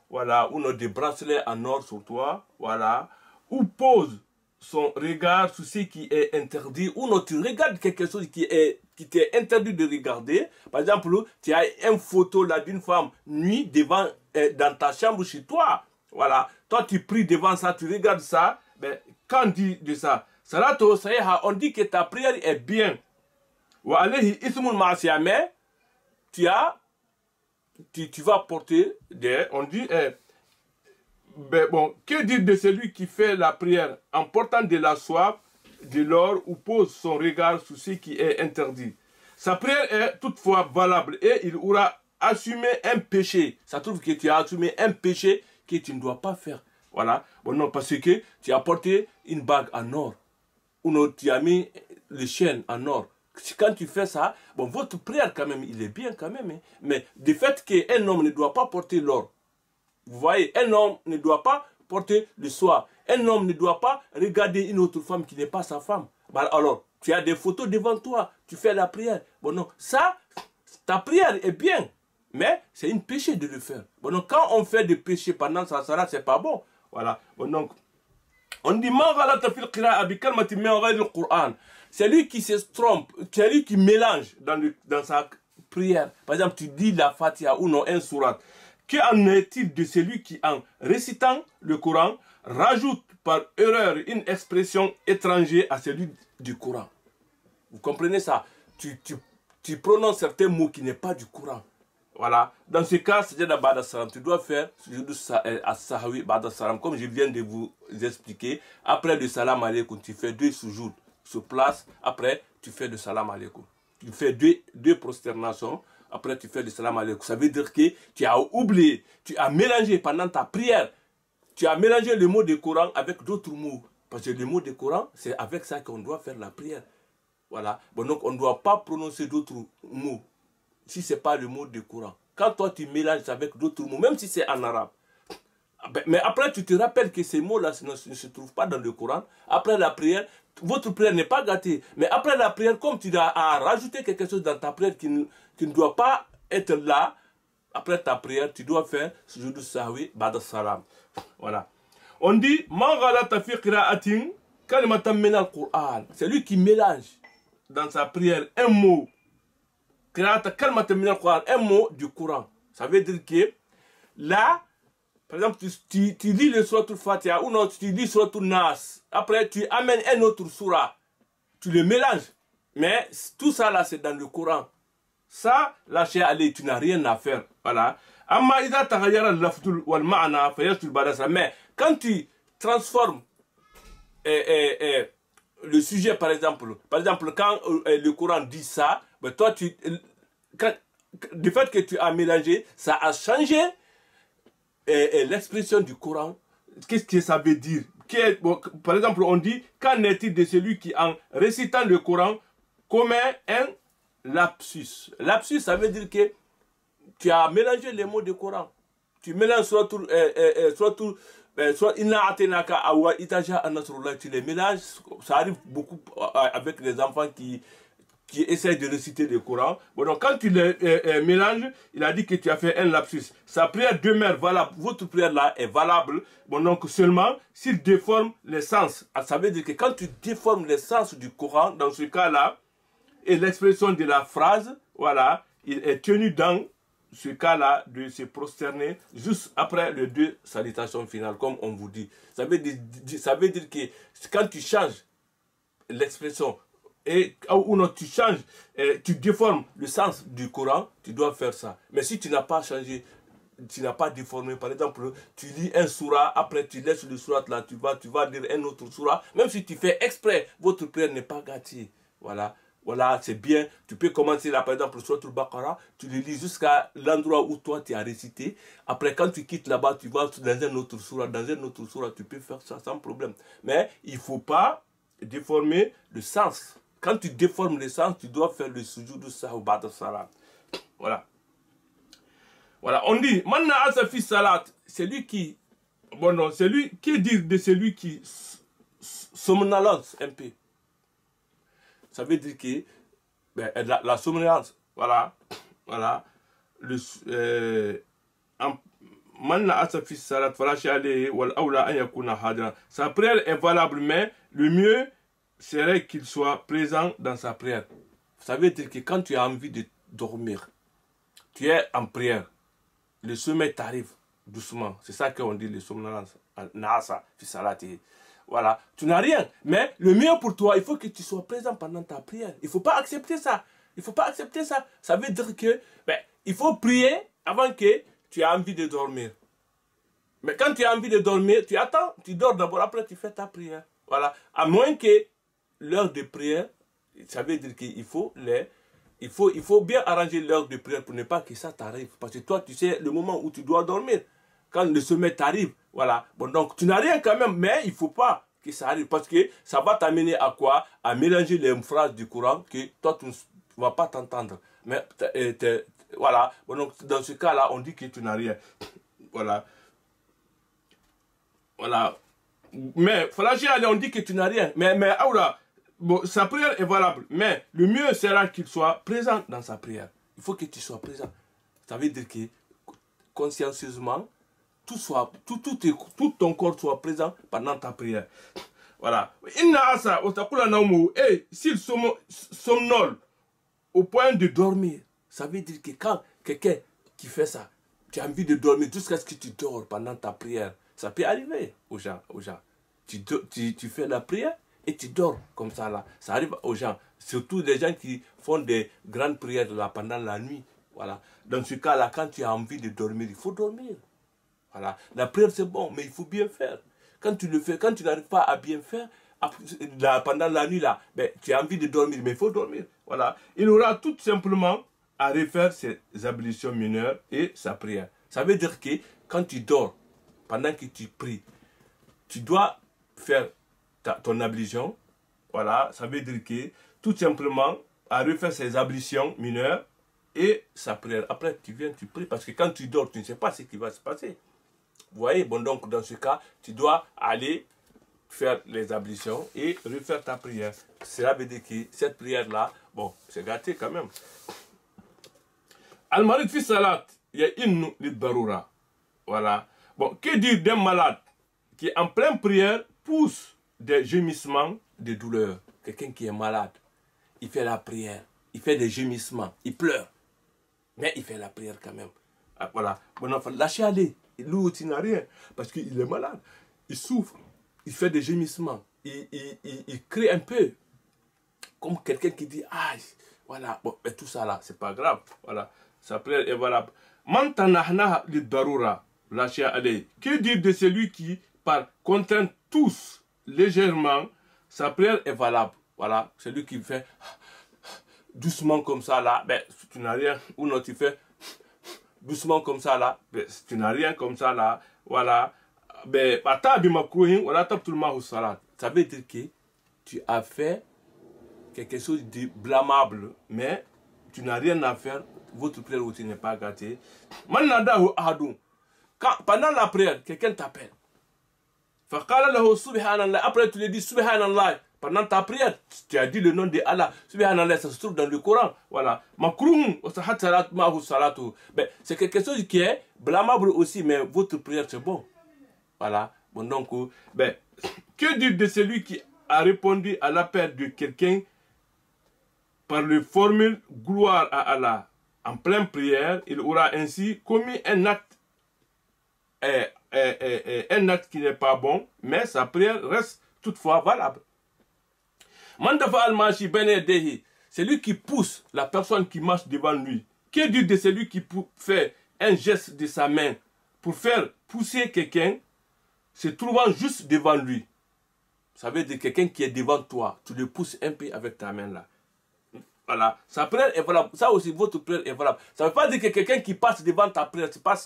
voilà, ou non, des bracelets en or sur toi, voilà, ou pose son regard sur ce qui est interdit, ou non, tu regardes quelque chose qui t'est interdit de regarder. Par exemple, tu as une photo là d'une femme nue devant, dans ta chambre chez toi, voilà, toi tu pries devant ça, tu regardes ça, ben, quand on dit de ça, on dit que ta prière est bien. Mais tu vas porter des... On dit... ben bon, que dire de celui qui fait la prière en portant de la soie, de l'or ou pose son regard sur ce qui est interdit? Sa prière est toutefois valable et il aura assumé un péché. Ça trouve que tu as assumé un péché que tu ne dois pas faire. Voilà. Bon, non, parce que tu as porté une bague en or. Ou non, tu as mis les chaînes en or. Quand tu fais ça, bon, votre prière quand même, il est bien quand même. Hein. Mais du fait qu'un homme ne doit pas porter l'or, vous voyez, un homme ne doit pas porter le soie. Un homme ne doit pas regarder une autre femme qui n'est pas sa femme. Bah, alors, tu as des photos devant toi, tu fais la prière. Bon, non, ça, ta prière est bien. Mais c'est une péché de le faire. Bon, donc, quand on fait des péchés pendant ça, c'est pas bon. Voilà. Bon, donc, On dit man ghalata fil qira'a bi kalmatin min ghayri al-Qur'an. C'est lui qui se trompe, c'est lui qui mélange dans sa prière. Par exemple, tu dis la Fatiha ou non, un surat. Qu'en est-il de celui qui, en récitant le Coran, rajoute par erreur une expression étrangère à celui du Coran? Vous comprenez ça? Tu prononces certains mots qui n'est pas du Coran. Voilà. Dans ce cas, c'est déjà Ba'da Salam. Tu dois faire as-Sahwi Ba'da Salam, comme je viens de vous expliquer. Après le Salam Alaykoum, tu fais 2 sujouds sur place. Après, tu fais le Salam Alaykoum. Tu fais deux prosternations. Après, tu fais le Salam Alaykoum. Ça veut dire que tu as oublié, tu as mélangé pendant ta prière. Tu as mélangé le mot du Coran avec d'autres mots. Parce que le mot du Coran, c'est avec ça qu'on doit faire la prière. Voilà. Bon, donc, on ne doit pas prononcer d'autres mots si ce n'est pas le mot du Coran. Quand toi, tu mélanges avec d'autres mots, même si c'est en arabe. Mais après, tu te rappelles que ces mots-là ne se trouvent pas dans le Coran. Après la prière, votre prière n'est pas gâtée. Mais après la prière, comme tu as rajouté quelque chose dans ta prière qui ne doit pas être là, après ta prière, tu dois faire sujoud sahwi ba'da salam. Voilà. On dit, man ghalata fi qira'atin kalimatan min al-Qur'an. C'est lui qui mélange dans sa prière un mot. Qira'ata kalimatan min al-Qur'an, un mot du Coran. Ça veut dire que là, par exemple, tu lis le Suratul Fatiha ou non, tu lis Suratul Nas. Après, tu amènes un autre surah. Tu le mélanges. Mais tout ça là, c'est dans le Coran. Ça, là, chez Ali, tu n'as rien à faire. Voilà. Mais quand tu transformes le sujet, par exemple, quand le Coran dit ça, ben toi, du fait que tu as mélangé, ça a changé l'expression du Coran. Qu'est-ce que ça veut dire? Par exemple, on dit, qu'en est-il de celui qui, en récitant le Coran, commet un lapsus? Lapsus, ça veut dire que tu as mélangé les mots du Coran. Tu mélanges soit inna atenaka awa itaja anasrullah, tu les mélanges. Ça arrive beaucoup avec les enfants qui essaie de réciter le Coran. Bon, donc quand tu les mélanges, il a dit que tu as fait un lapsus. Sa prière demeure valable. Votre prière là est valable. Bon, donc seulement s'il déforme les sens. Ça veut dire que quand tu déformes les sens du Coran, dans ce cas-là, et l'expression de la phrase, voilà, il est tenu dans ce cas-là de se prosterner juste après les 2 salutations finales, comme on vous dit. Ça veut dire que quand tu changes l'expression, ou non, tu changes, tu déformes le sens du Coran, tu dois faire ça. Mais si tu n'as pas changé, tu n'as pas déformé, par exemple, tu lis un surah, après tu laisses le surah là, tu vas dire un autre surah, même si tu fais exprès, votre prière n'est pas gâtée. Voilà. Voilà, c'est bien. Tu peux commencer là, par exemple, sur le Baqara, tu le lis jusqu'à l'endroit où toi tu as récité. Après, quand tu quittes là-bas, tu vas dans un autre surah, tu peux faire ça sans problème. Mais il ne faut pas déformer le sens. Quand tu déformes le sens, tu dois faire le sujoud sahwi ba'da salam. Voilà. Voilà, on dit, manna asafi salat, c'est lui qui, bon non, c'est lui qui dit de celui qui somnolence un peu. Ça veut dire que la somnolence, voilà, sa prière est valable, mais le mieux serait qu'il soit présent dans sa prière. Ça veut dire que quand tu as envie de dormir, tu es en prière, le sommeil t'arrive doucement. C'est ça qu'on dit, le somnolence. Voilà, tu n'as rien. Mais le mieux pour toi, il faut que tu sois présent pendant ta prière. Il ne faut pas accepter ça. Il ne faut pas accepter ça. Ça veut dire que il faut prier avant que tu aies envie de dormir. Mais quand tu as envie de dormir, tu attends, tu dors d'abord, après tu fais ta prière. Voilà. À moins que l'heure de prière, ça veut dire qu'il faut bien arranger l'heure de prière pour ne pas que ça t'arrive. Parce que toi, tu sais le moment où tu dois dormir. Quand le sommeil t'arrive, voilà. Bon, donc, tu n'as rien quand même, mais il ne faut pas que ça arrive. Parce que ça va t'amener à quoi? À mélanger les phrases du Coran que toi, tu ne vas pas t'entendre. Mais, voilà. Bon, donc, dans ce cas-là, on dit que tu n'as rien. Voilà. Voilà. Mais, on dit que tu n'as rien. Mais, bon, sa prière est valable. Mais, le mieux sera qu'il soit présent dans sa prière. Il faut que tu sois présent. Ça veut dire que, consciencieusement, tout ton corps soit présent pendant ta prière. Voilà. Inna asa otakula naumu. Et s'il somnole au point de dormir, ça veut dire que quand quelqu'un qui fait ça, tu as envie de dormir jusqu'à ce que tu dors pendant ta prière. Ça peut arriver aux gens. Tu fais la prière et tu dors comme ça là. Ça arrive aux gens. Surtout les gens qui font des grandes prières là, pendant la nuit. Voilà. Dans ce cas là, quand tu as envie de dormir, il faut dormir. Voilà. La prière c'est bon, mais il faut bien faire. Quand tu le fais, quand tu n'arrives pas à bien faire, pendant la nuit là, ben, tu as envie de dormir, mais il faut dormir. Voilà. Il aura tout simplement à refaire ses ablutions mineures et sa prière. Ça veut dire que quand tu dors, pendant que tu pries, tu dois faire ton ablution. Voilà. Ça veut dire que tout simplement à refaire ses ablutions mineures et sa prière. Après, tu viens, tu pries. Parce que quand tu dors, tu ne sais pas ce qui va se passer. Vous voyez, bon, donc dans ce cas, tu dois aller faire les ablutions et refaire ta prière. Cela veut dire que cette prière-là, bon, c'est gâté quand même. Al-Marid fi salat, il y a une lidbaroura. Voilà. Bon, que dire d'un malade qui en pleine prière pousse des gémissements de douleur? Quelqu'un qui est malade, il fait la prière, il fait des gémissements, il pleure, mais il fait la prière quand même. Ah, voilà. Bon enfant, lâchez aller. Lui aussi n'a rien, parce qu'il est malade, il souffre, il fait des gémissements, il crie un peu, comme quelqu'un qui dit, ah, voilà, bon, mais tout ça là, c'est pas grave, voilà, sa prière est valable. Mantanahna lidbarura, lâchez aller. Que dire de celui qui, par contrainte tous légèrement, sa prière est valable, voilà, celui qui fait doucement comme ça là, ben, tu n'as rien, ou non, tu fais doucement comme ça là, tu n'as rien comme ça là, voilà. Ça veut dire que tu as fait quelque chose de blâmable, mais tu n'as rien à faire, votre prière aussi n'est pas gâtée. Pendant la prière, quelqu'un t'appelle. Après tu lui dis Subhanallah. Pendant ta prière, tu as dit le nom de Allah. Subhanallah, ça se trouve dans le Coran. Voilà. C'est quelque chose qui est blâmable aussi, mais votre prière c'est bon. Voilà. Bon, donc, ben, que dire de celui qui a répondu à l'appel de quelqu'un par le formule gloire à Allah en pleine prière? Il aura ainsi commis un acte qui n'est pas bon, mais sa prière reste toutefois valable. C'est lui qui pousse la personne qui marche devant lui. Que dire de celui qui fait un geste de sa main pour faire pousser quelqu'un se trouvant juste devant lui? Ça veut dire quelqu'un qui est devant toi, tu le pousses un peu avec ta main là. Voilà, sa prière est valable. Ça aussi, votre prière est valable. Ça ne veut pas dire que quelqu'un qui passe devant ta prière, c'est pas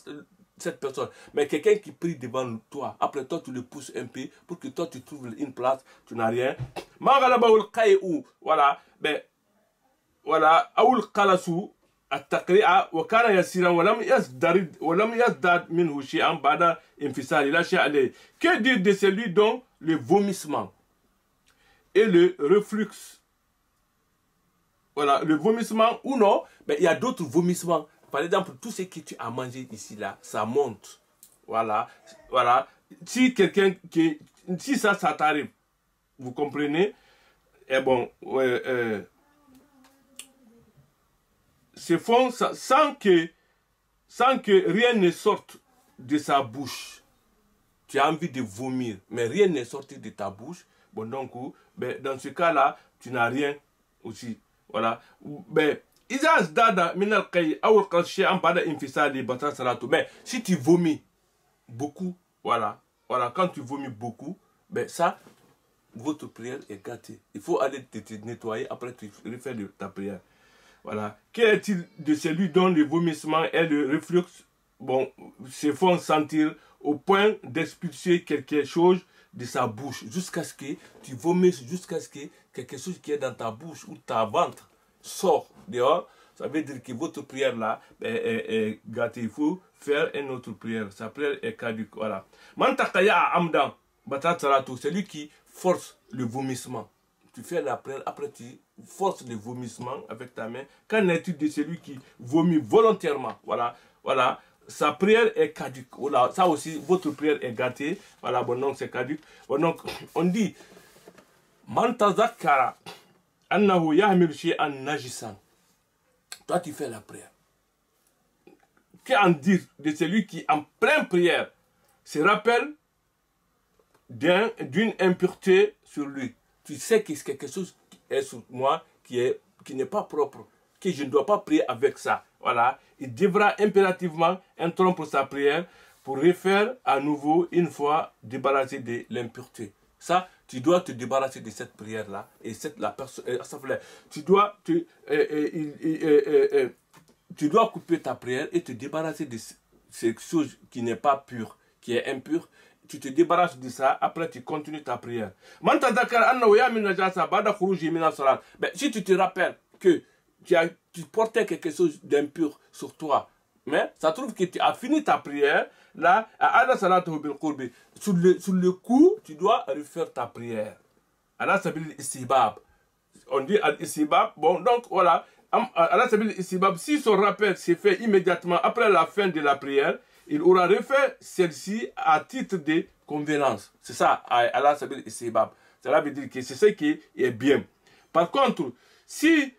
cette personne, mais quelqu'un qui prie devant toi. Après toi, tu le pousses un peu pour que toi, tu trouves une place, tu n'as rien. Voilà, ben, voilà, Aoul Kalasu, التقريع وكان يسيرا ولم يزداد منه شيئا بعد انفصال لا شيء عليه. Que dire de celui dont le vomissement et le reflux, voilà, le vomissement ou non, mais il y a d'autres vomissements. Par exemple, tout ce que tu as mangé ici là, ça monte. Voilà, voilà. Si quelqu'un si ça t'arrive, vous comprenez? Et bon, se font sans que rien ne sorte de sa bouche. Tu as envie de vomir, mais rien n'est sorti de ta bouche. Bon, donc, ben, dans ce cas-là, tu n'as rien aussi. Voilà. Ben, mais si tu vomis beaucoup, voilà, quand tu vomis beaucoup, ben ça, votre prière est gâtée. Il faut aller te nettoyer, après tu refais ta prière. Voilà. Qu'est-il de celui dont le vomissement et le reflux, bon, se font sentir au point d'expulser quelque chose de sa bouche, jusqu'à ce que tu vomisses, jusqu'à ce que quelque chose qui est dans ta bouche ou ta ventre sort dehors? Ça veut dire que votre prière là est gâtée. Il faut faire une autre prière. Sa prière est caduque. Voilà. C'est lui qui force le vomissement. Tu fais la prière, après tu forces le vomissement avec ta main. Qu'en est-il de celui qui vomit volontairement? Voilà, voilà. sa prière est caduque. Voilà, ça aussi, votre prière est gâtée. Voilà, bon, donc c'est caduque. Bon, donc, on dit, Man tazakkara annahu yahmil shay'an najisan. Toi, tu fais la prière. Qu'en dire de celui qui, en pleine prière, se rappelle d'une impureté sur lui? Tu sais que c'est quelque chose qui est sur moi qui n'est pas propre, que je ne dois pas prier avec ça. Voilà. Il devra impérativement interrompre sa prière pour refaire à nouveau une fois débarrassé de l'impureté. Ça, tu dois te débarrasser de cette prière-là. Et la personne, tu dois couper ta prière et te débarrasser de ces choses qui n'est pas pure, qui est impure. Tu te débarrasses de ça, après tu continues ta prière. Ben, si tu te rappelles que tu portais quelque chose d'impur sur toi, mais ça trouve que tu as fini ta prière, là, sur le coup, tu dois refaire ta prière. On dit al-istibab, bon, donc voilà, si son rappel s'est fait immédiatement après la fin de la prière, il aura refait celle-ci à titre de convenance. C'est ça, Allah Sabil Isibab. Cela veut dire que c'est ce qui est bien. Par contre, si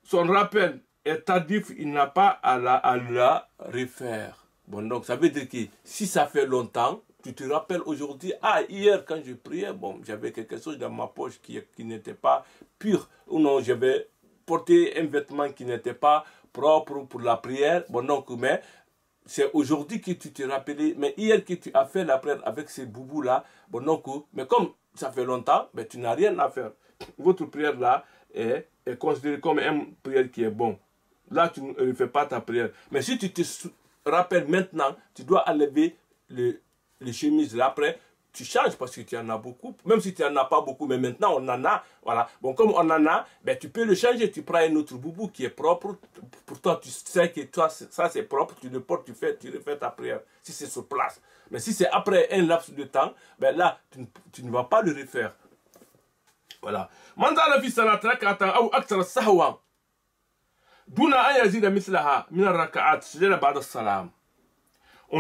son rappel est tardif, il n'a pas à la refaire. Bon, donc ça veut dire que si ça fait longtemps, tu te rappelles aujourd'hui, hier quand je priais, bon, j'avais quelque chose dans ma poche qui n'était pas pur. Ou non, j'avais porté un vêtement qui n'était pas propre pour la prière. Bon, donc, mais c'est aujourd'hui que tu te rappelais, mais hier que tu as fait la prière avec ces boubous-là, bon, donc, mais comme ça fait longtemps, ben, tu n'as rien à faire. Votre prière-là est considérée comme une prière qui est bonne. Là, tu ne fais pas ta prière. Mais si tu te rappelles maintenant, tu dois enlever les chemises. Là, après, tu changes parce que tu en as beaucoup. Même si tu n'en as pas beaucoup, mais maintenant, on en a. Voilà. Bon, comme on en a, ben, tu peux le changer. Tu prends un autre boubou qui est propre. Pour toi, tu sais que toi, ça, c'est propre. Tu le portes, tu refais ta prière. Si c'est sur place. Mais si c'est après un laps de temps, ben là, tu ne vas pas le refaire. Voilà. On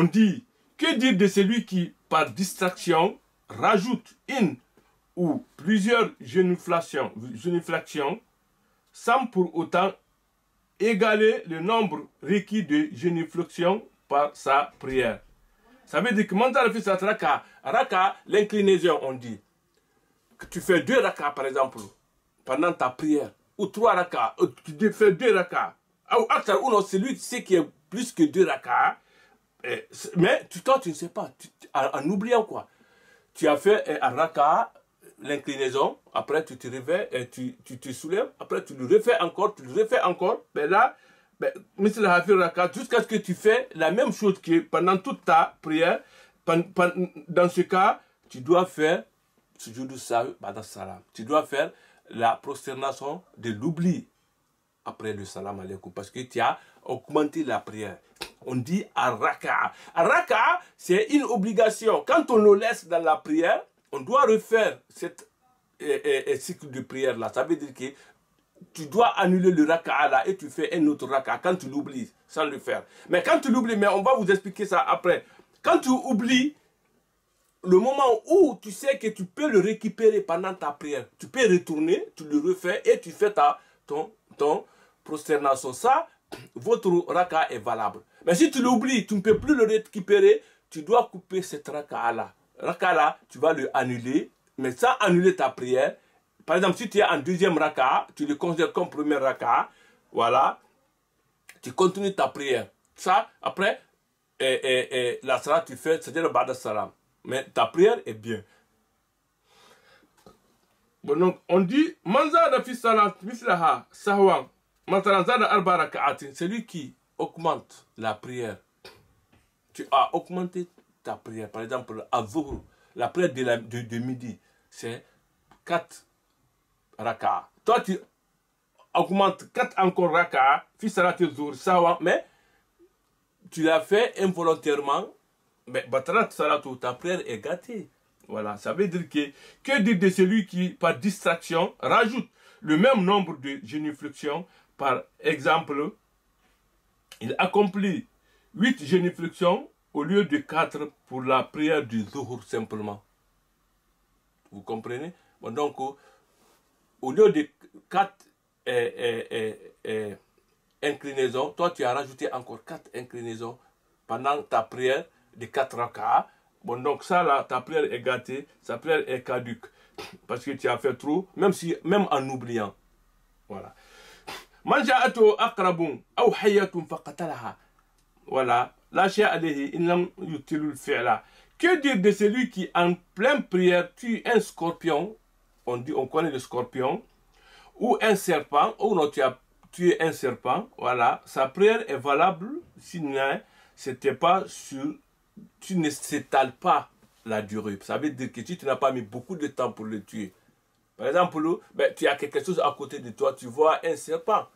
dit, que dire de celui qui, par distraction, rajoute une ou plusieurs génuflexions sans pour autant égaler le nombre requis de génuflexions par sa prière. Ça veut dire que raka, l'inclinaison, on dit que tu fais 2 raka par exemple pendant ta prière, ou 3 raka, tu fais 2 raka, ou non, celui qui est plus que 2 raka, mais toi tu ne sais pas, en oubliant quoi, tu as fait un raka, l'inclinaison, après tu te réveilles et tu te soulèves, après tu le refais encore, mais là, jusqu'à ce que tu fais la même chose que pendant toute ta prière. Dans ce cas, tu dois faire tu dois faire la prosternation de l'oubli après le salam alaikum, parce que tu as augmenté la prière. On dit araka. Araka, c'est une obligation. Quand on nous laisse dans la prière, on doit refaire cette cycle de prière là. Ça veut dire que tu dois annuler le raka'a là et tu fais un autre raka'a quand tu l'oublies sans le faire. Mais quand tu l'oublies, mais on va vous expliquer ça après. Quand tu oublies, le moment où tu sais que tu peux le récupérer pendant ta prière, tu peux retourner, tu le refais et tu fais ton prosternation. Ça, votre raka'a est valable. Mais si tu l'oublies, tu ne peux plus le récupérer, tu dois couper cette raka'a là. Raka'a là, tu vas le annuler, mais sans annuler ta prière. Par exemple, si tu es en deuxième raka'a, tu le considères comme premier raka'a, voilà, tu continues ta prière. Ça, après, la salat, tu fais, c'est-à-dire le ba'da salam. Mais ta prière est bien. Bon, donc, on dit, manzada fi salat mislaha sahwan, mataranzada arba raka'atin, celui qui augmente la prière. Tu as augmenté ta prière. Par exemple, à Zuhr, la prière de midi, c'est 4 raka'a. Toi, tu augmentes 4 encore raka'a, fi salat Zuhr, sahwan, mais tu l'as fait involontairement. Mais ta prière est gâtée. Voilà, ça veut dire que dire de celui qui, par distraction, rajoute le même nombre de génuflexions. Par exemple, il accomplit 8 génuflexions au lieu de 4 pour la prière du Zuhur simplement. Vous comprenez? Bon, donc, au lieu de 4 inclinaisons, toi tu as rajouté encore 4 inclinaisons pendant ta prière de 4 rak'ah. Bon, donc ça là, ta prière est gâtée, sa prière est caduque. Parce que tu as fait trop, même en oubliant. Voilà. Manja'atu aqrabun aw hayatun faqatalaha. Voilà. Lâchez alayhi inlam yutilul fi'la. Que dire de celui qui en pleine prière tue un scorpion, on connaît le scorpion, ou un serpent, ou non, tu as tué un serpent, voilà, sa prière est valable si c'était pas sur, tu ne s'étales pas la durée. Ça veut dire que tu n'as pas mis beaucoup de temps pour le tuer. Par exemple, ben, tu as quelque chose à côté de toi, tu vois un serpent.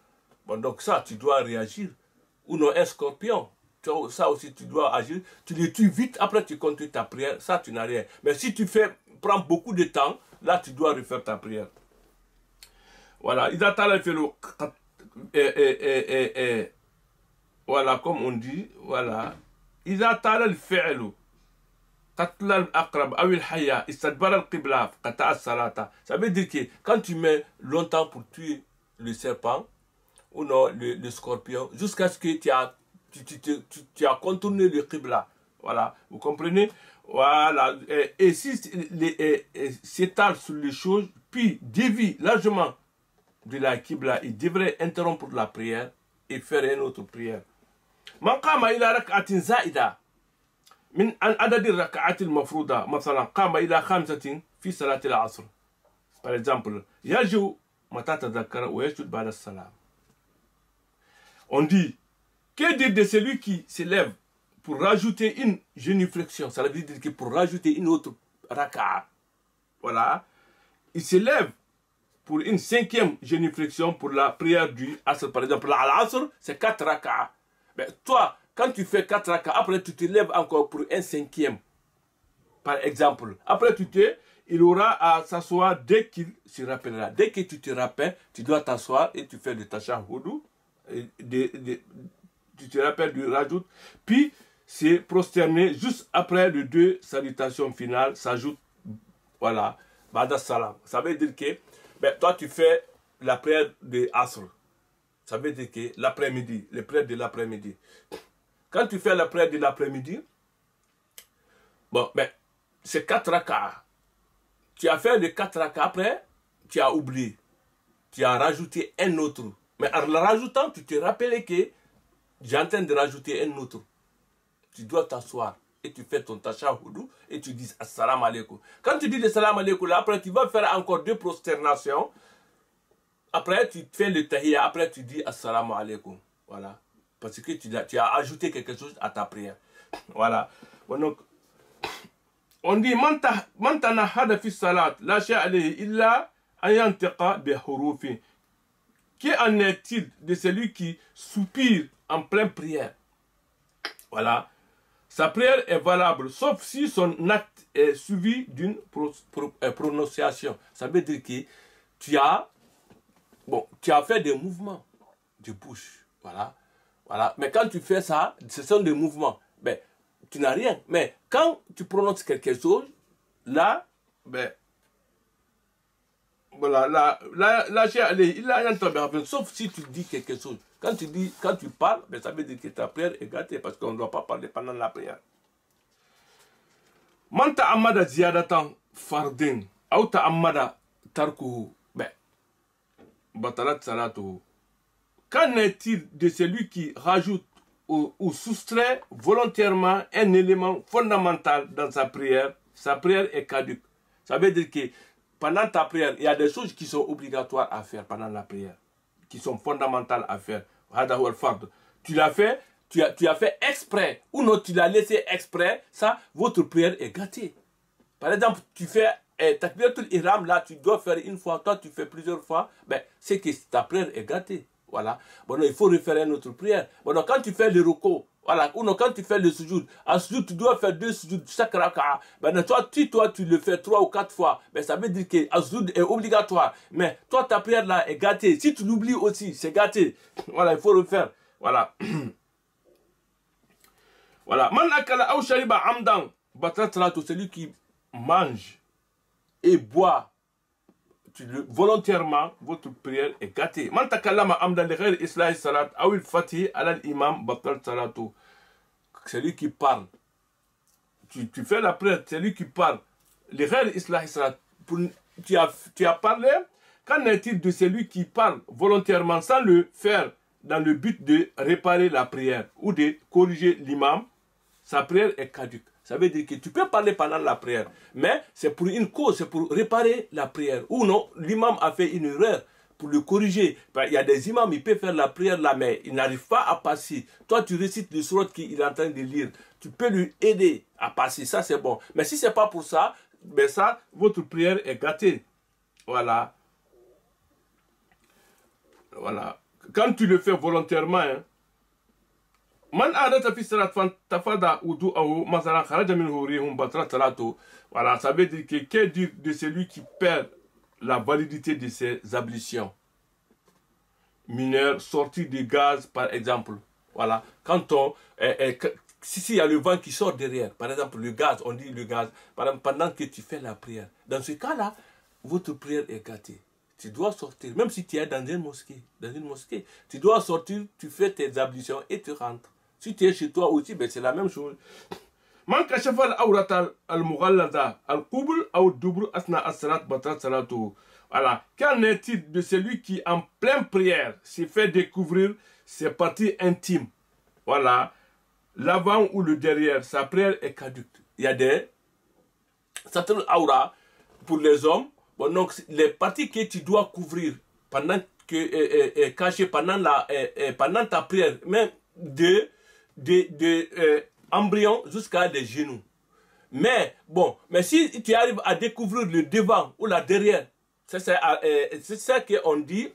Bon, donc ça, tu dois réagir. Ou non, un scorpion. Ça aussi, tu dois agir. Tu le tues vite, après tu continues ta prière. Ça, tu n'as rien. Mais si tu prends beaucoup de temps, là, tu dois refaire ta prière. Voilà. Voilà, comme on dit, voilà. إذا طال الفعل قتل الأقرب أو الحياة استدبر القبلة قطع الصلاة. Ça veut dire que quand tu mets longtemps pour tuer le serpent ou non le scorpion, jusqu'à ce que tu as contourné le qibla. Voilà, vous comprenez? Voilà. Et si s'étale sur les choses, puis dévie largement de la qibla, il devrait interrompre la prière et faire une autre prière. من قام إلى ركعة زائدة من عدد الركعات المفروضة مثلا قام إلى 5 في صلاة العصر. Par exemple, يرجع متى تذكر ويسجد بعد السلام. On dit, que dire de celui qui s'élève pour rajouter une génuflexion? Ça veut dire que pour rajouter une autre raka'a. Voilà. Il s'élève pour une 5e génuflexion pour la prière du Asr. Par exemple, l'Asr, c'est 4 raka'a. Mais toi, quand tu fais 4 raka'a, après tu te lèves encore pour un 5e. Par exemple. Après il aura à s'asseoir dès qu'il se rappellera. Dès que tu te rappelles, tu dois t'asseoir et tu fais le tashahhud. Tu te rappelles du rajout. Puis, c'est prosterné juste après les 2 salutations finales. S'ajoute, voilà, Bada Salam. Ça veut dire que, ben, toi, tu fais la prière de Asr. Ça veut dire que l'après-midi, les prières de l'après-midi. Quand tu fais la prière de l'après-midi, bon, ben, c'est 4 rak'ah. Tu as fait les 4 rak'ah, après, tu as oublié. Tu as rajouté un autre. Mais en le rajoutant, tu te rappelles que j'ai en train de rajouter un autre. Tu dois t'asseoir et tu fais ton tashahhud et tu dis assalamu alaikum. Quand tu dis assalamu alaikum, là, après tu vas faire encore 2 prosternations. Après tu fais le tahiyya, après tu dis assalamu alaikum. Voilà. Parce que tu as ajouté quelque chose à ta prière. Voilà. Bon, donc, on dit man tanahhada fi salat la shay'a alayhi illa an yantaqa bi hurufin. Qu'en est-il de celui qui soupire en pleine prière? Voilà. Sa prière est valable, sauf si son acte est suivi d'une prononciation. Ça veut dire que tu as fait des mouvements de bouche. Voilà. Voilà. Mais quand tu fais ça, ce sont des mouvements. Ben, tu n'as rien. Mais quand tu prononces quelque chose, là, ben, voilà, sauf si tu dis quelque chose. Quand tu parles, ben, ça veut dire que ta prière est gâtée parce qu'on ne doit pas parler pendant la prière. Man ta'ammada ziyadatan fardin ou ta'ammada tarkuhu, ben, batalat salatuhu. Qu'en est-il de celui qui rajoute ou soustrait volontairement un élément fondamental dans sa prière? Sa prière est caduque. Ça veut dire que pendant ta prière, il y a des choses qui sont obligatoires à faire pendant la prière, qui sont fondamentales à faire. Tu l'as fait, tu as fait exprès, ou non, tu l'as laissé exprès, ça, votre prière est gâtée. Par exemple, tu fais takbiratul ihram, là, tu dois faire une fois, toi, tu fais plusieurs fois, ben, c'est que ta prière est gâtée. Voilà. Bon, non, il faut refaire une autre prière. Bon, non, quand tu fais le ruku, voilà, ou non, quand tu fais le sujoud, en sujoud, tu dois faire 2 sujoud chaque raka'a. Ben, toi, tu le fais 3 ou 4 fois. Ben, ça veut dire que le sujoud est obligatoire. Mais toi, ta prière là est gâtée. Si tu l'oublies aussi, c'est gâté. Voilà, il faut refaire. Voilà. Voilà. Man akala ou shariba amdan batrat salatu, celui qui mange et boit volontairement, votre prière est gâtée. Man takallama amdan li ghayr islahi salat ou il fatih ala l'imam batrat salatu. Celui qui parle, tu fais la prière, celui qui parle, li ghayr islahi salat, tu as parlé. Qu'en est-il de celui qui parle volontairement sans le faire dans le but de réparer la prière ou de corriger l'imam? Sa prière est caduque. Ça veut dire que tu peux parler pendant la prière, mais c'est pour une cause, c'est pour réparer la prière. Ou non, l'imam a fait une erreur pour le corriger. Il y a des imams, ils peuvent faire la prière là, mais ils n'arrivent pas à passer. Toi, tu récites le surat qu'il est en train de lire. Tu peux lui aider à passer, ça c'est bon. Mais si ce n'est pas pour ça, ben ça, votre prière est gâtée. Voilà. Voilà. Quand tu le fais volontairement, hein, man adata fi salat tafada wudu ahu masalan kharaja minhu rihum batrat salatu. Voilà, ça veut dire que dire de celui qui perd la validité de ses ablutions mineures, sortie de gaz par exemple. Voilà, quand on si il y a le vent qui sort derrière, par exemple le gaz, on dit le gaz, pendant que tu fais la prière. Dans ce cas-là, votre prière est gâtée. Tu dois sortir, même si tu es dans une mosquée, tu dois sortir, tu fais tes ablutions et tu rentres. Si tu es chez toi aussi, ben c'est la même chose. Man kashafa al-awrata al-mughallada al-qubl ou dubr asna as-salat batrat salatu. Voilà. Qu'en est-il de celui qui, en pleine prière, s'est fait découvrir ses parties intimes? Voilà. L'avant ou le derrière, sa prière est caduque. Il y a des certaines auras pour les hommes. Bon, donc, les parties que tu dois couvrir pendant que cacher pendant ta prière, même de embryon jusqu'à des genoux. Mais bon, mais si tu arrives à découvrir le devant ou la derrière, c'est ça qu'on dit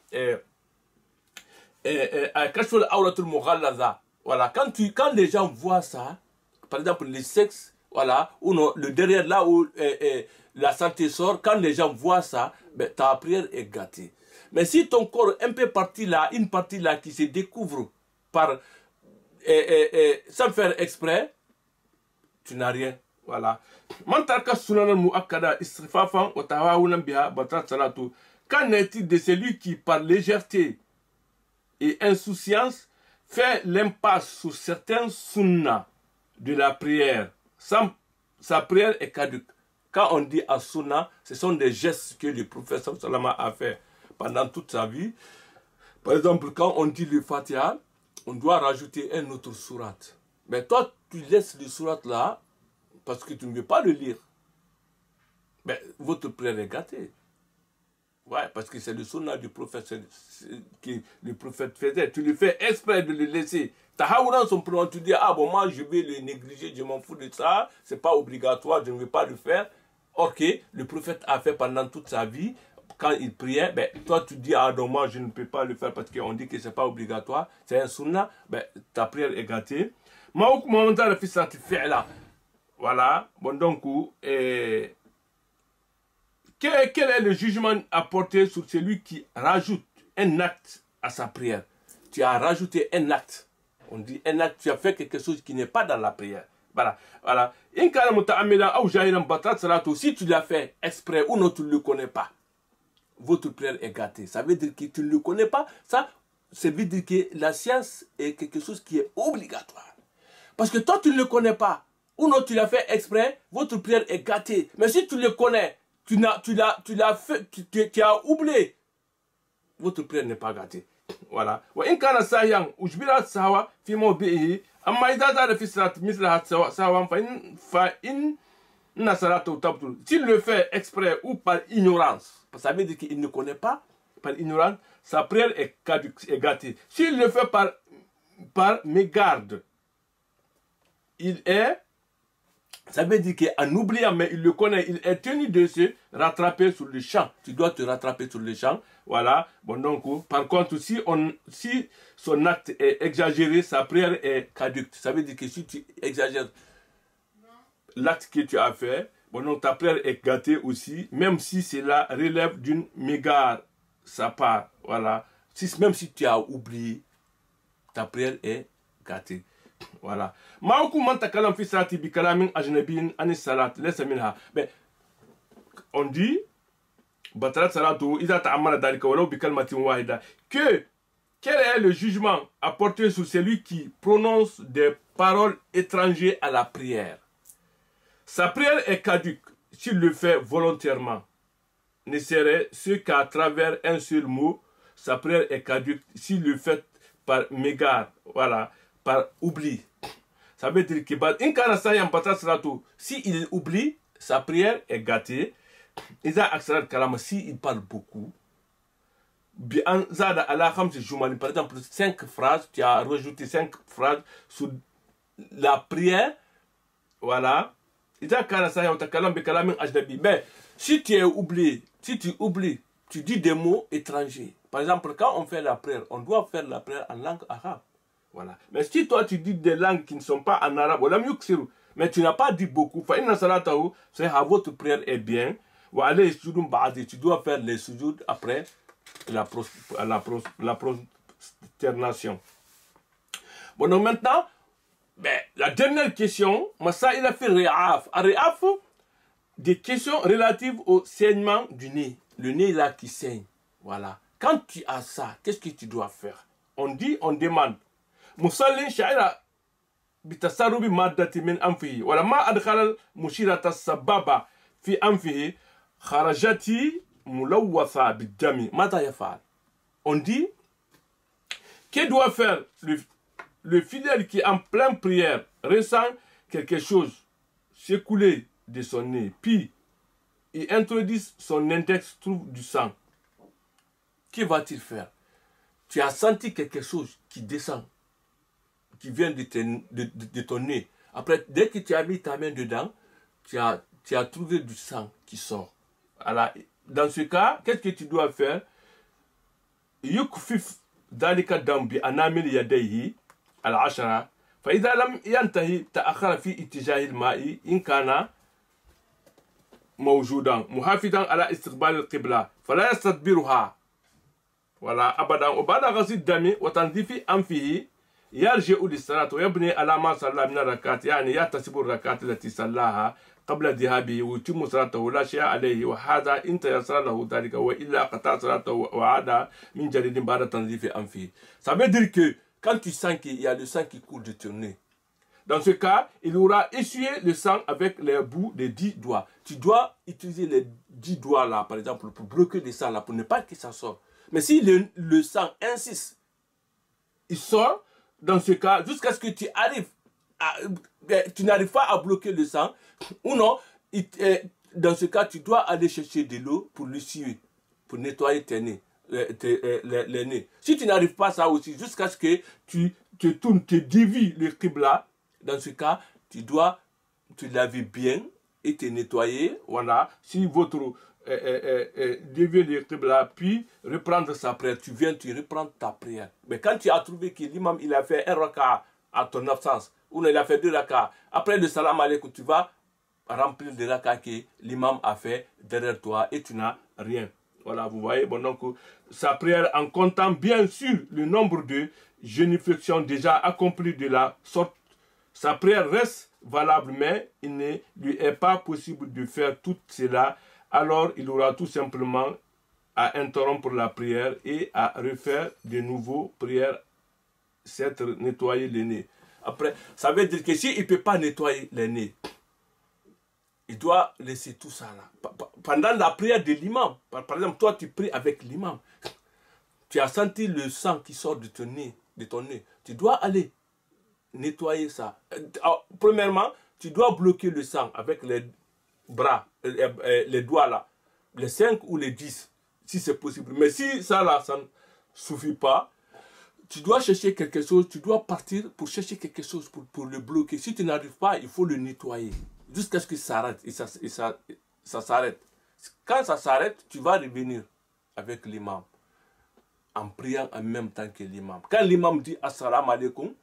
voilà, quand les gens voient ça, par exemple le sexe, voilà, ou non, le derrière là où la santé sort, quand les gens voient ça, ben, ta prière est gâtée. Mais si ton corps un peu parti là, une partie là qui se découvre par sans faire exprès, tu n'as rien. Voilà. Qu'en est-il de celui qui, par légèreté et insouciance, fait l'impasse sur certains sunnas de la prière? Sa prière est caduque. Quand on dit à sunna, ce sont des gestes que le prophète sallallahu a fait pendant toute sa vie. Par exemple, quand on dit le Fatiha, on doit rajouter un autre surat. Mais toi, tu laisses le surat là parce que tu ne veux pas le lire. Mais votre prière est gâtée. Ouais, parce que c'est le sunnah du prophète que le prophète faisait. Tu le fais exprès de le laisser. Tahaouran son prénom, tu dis, ah bon, moi je vais le négliger, je m'en fous de ça, c'est pas obligatoire, je ne vais pas le faire. Ok, le prophète a fait pendant toute sa vie. Quand il priait, ben, toi tu dis, ah non, moi je ne peux pas le faire parce qu'on dit que c'est pas obligatoire, c'est un sunnah, ben, ta prière est gâtée. Voilà, bon donc, quel est le jugement apporté sur celui qui rajoute un acte à sa prière? Tu as rajouté un acte. On dit un acte, tu as fait quelque chose qui n'est pas dans la prière. Voilà, voilà. Si tu l'as fait exprès ou non, tu ne le connais pas, votre prière est gâtée. Ça veut dire que tu ne le connais pas. Ça veut dire que la science est quelque chose qui est obligatoire. Parce que toi, tu ne le connais pas. Ou non, tu l'as fait exprès, votre prière est gâtée. Mais si tu le connais, tu as oublié, votre prière n'est pas gâtée. Voilà. S'il le fait exprès ou par ignorance, ça veut dire qu'il ne connaît pas, par ignorance, sa prière est caduque, est gâtée. S'il le fait par mégarde, ça veut dire qu'en oubliant, mais il le connaît, il est tenu de se rattraper sur le champ. Tu dois te rattraper sur le champ. Voilà. Bon, donc, par contre, si son acte est exagéré, sa prière est caduque. Ça veut dire que si tu exagères l'acte que tu as fait, bon, donc ta prière est gâtée aussi, même si cela relève d'une mégarde, sa part. Voilà. Même si tu as oublié, ta prière est gâtée. Voilà. Maoukou mantakalam fi salati bi kalamin ajnabin anis salat laysa minha. Mais on dit batalat salatu iza ta'ammala dalika walau bi kalmatin wahida que quel est le jugement apporté sur celui qui prononce des paroles étrangères à la prière? Sa prière est caduque s'il le fait volontairement. Ne serait ce qu'à travers un seul mot, sa prière est caduque s'il le fait par mégare, voilà, par oubli. Ça veut dire que si il oublie, sa prière est gâtée. Si il parle beaucoup, par exemple, 5 phrases, tu as rajouté 5 phrases sur la prière, voilà. Mais si tu es oublié, si tu oublies, tu dis des mots étrangers. Par exemple, quand on fait la prière, on doit faire la prière en langue arabe. Voilà. Mais si toi tu dis des langues qui ne sont pas en arabe, mais tu n'as pas dit beaucoup, votre prière est bien. Tu dois faire les sujouds après la prosternation. Bon, donc maintenant, la dernière question, Massa il a fait Réaf. Réaf, des questions relatives au saignement du nez. Le nez là qui saigne. Voilà. Quand tu as ça, qu'est-ce que tu dois faire? On dit, on demande. Musallin sha'ira bitasarubi maddati min anfihi. Wala ma adkhala mushirata sababa fi anfihi kharajati mulawwatha bidami. Mata yafal. On dit, que doit faire le fidèle qui en pleine prière ressent quelque chose s'écouler de son nez, puis il introduit son index, trouve du sang. Que va-t-il faire? Tu as senti quelque chose qui descend, qui vient de ton nez. Après, dès que tu as mis ta main dedans, tu as trouvé du sang qui sort. Alors, dans ce cas, qu'est-ce que tu dois faire? Yukfif dalika dambi anamil yadayhi al-ashara. فإذا لم ينتهي تأخر في اتجاه الماء إن كان موجودا محافظا على استقبال القبلة فلا يستدبرها ولا أبدا. وبعد غسل الدم وتنظيف أنفه يرجع للصلاة ويبني على ما صلى من الركعات، يعني يحتسب الركعات التي صلاها قبل ذهابه ويتم صلاته لا شيء عليه، وهذا إن تيسر له ذلك وإلا قطع صلاته وعاد من جديد بعد تنظيف أنفه. Ça veut dire que quand tu sens qu'il y a le sang qui coule de ton nez, dans ce cas, il aura essuyé le sang avec les bouts des 10 doigts. Tu dois utiliser les 10 doigts là, par exemple, pour bloquer le sang là, pour ne pas que ça sorte. Mais si le sang insiste, il sort, dans ce cas, jusqu'à ce que tu arrives tu n'arrives pas à bloquer le sang, ou non, dans ce cas, tu dois aller chercher de l'eau pour l'essuyer, pour nettoyer tes nez. Les nez. Si tu n'arrives pas à ça aussi, jusqu'à ce que tu te tournes, tu dévies le qibla, dans ce cas, tu dois te laver bien et te nettoyer. Voilà. Si votre dévier le qibla, puis reprendre sa prière, tu viens, tu reprends ta prière. Mais quand tu as trouvé que l'imam il a fait un raka à ton absence, ou il a fait 2 raka, après le salam alaikum, tu vas remplir les raka que l'imam a fait derrière toi et tu n'as rien. Voilà, vous voyez, bon, donc, sa prière en comptant bien sûr le nombre de génuflexions déjà accomplies de la sorte, sa prière reste valable, mais il ne lui est pas possible de faire tout cela. Alors, il aura tout simplement à interrompre la prière et à refaire de nouveau prière, s'être nettoyer les nez. Après, ça veut dire que s'il ne peut pas nettoyer les nez, il doit laisser tout ça là. Pendant la prière de l'imam, par exemple, toi tu pries avec l'imam, tu as senti le sang qui sort de ton nez, tu dois aller nettoyer ça. Premièrement, tu dois bloquer le sang avec les bras, les doigts là, les 5 ou les 10, si c'est possible. Mais si ça là, ça ne suffit pas, tu dois chercher quelque chose, tu dois partir pour chercher quelque chose pour le bloquer. Si tu n'arrives pas, il faut le nettoyer. Jusqu'à ce que ça s'arrête. Et ça s'arrête. Quand ça s'arrête, tu vas revenir avec l'imam. En priant en même temps que l'imam. Quand l'imam dit assalamu alaikum,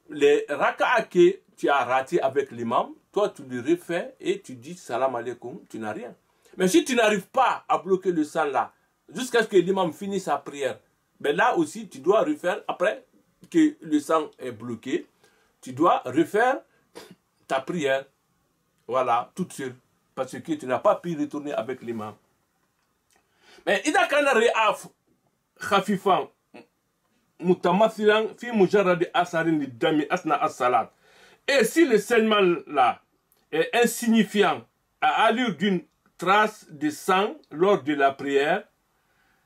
les raka'a que tu as raté avec l'imam, toi tu le refais et tu dis salam alaikum, tu n'as rien. Mais si tu n'arrives pas à bloquer le sang là, jusqu'à ce que l'imam finisse sa prière, ben là aussi tu dois refaire, après que le sang est bloqué, tu dois refaire ta prière, voilà, toute seule, parce que tu n'as pas pu retourner avec l'imam. Mais إذا كان الرئاف خفيفا متمثلا في مجرد أثر للدم أثناء الصلاة. Et si le saignement là est insignifiant à allure d'une trace de sang lors de la prière,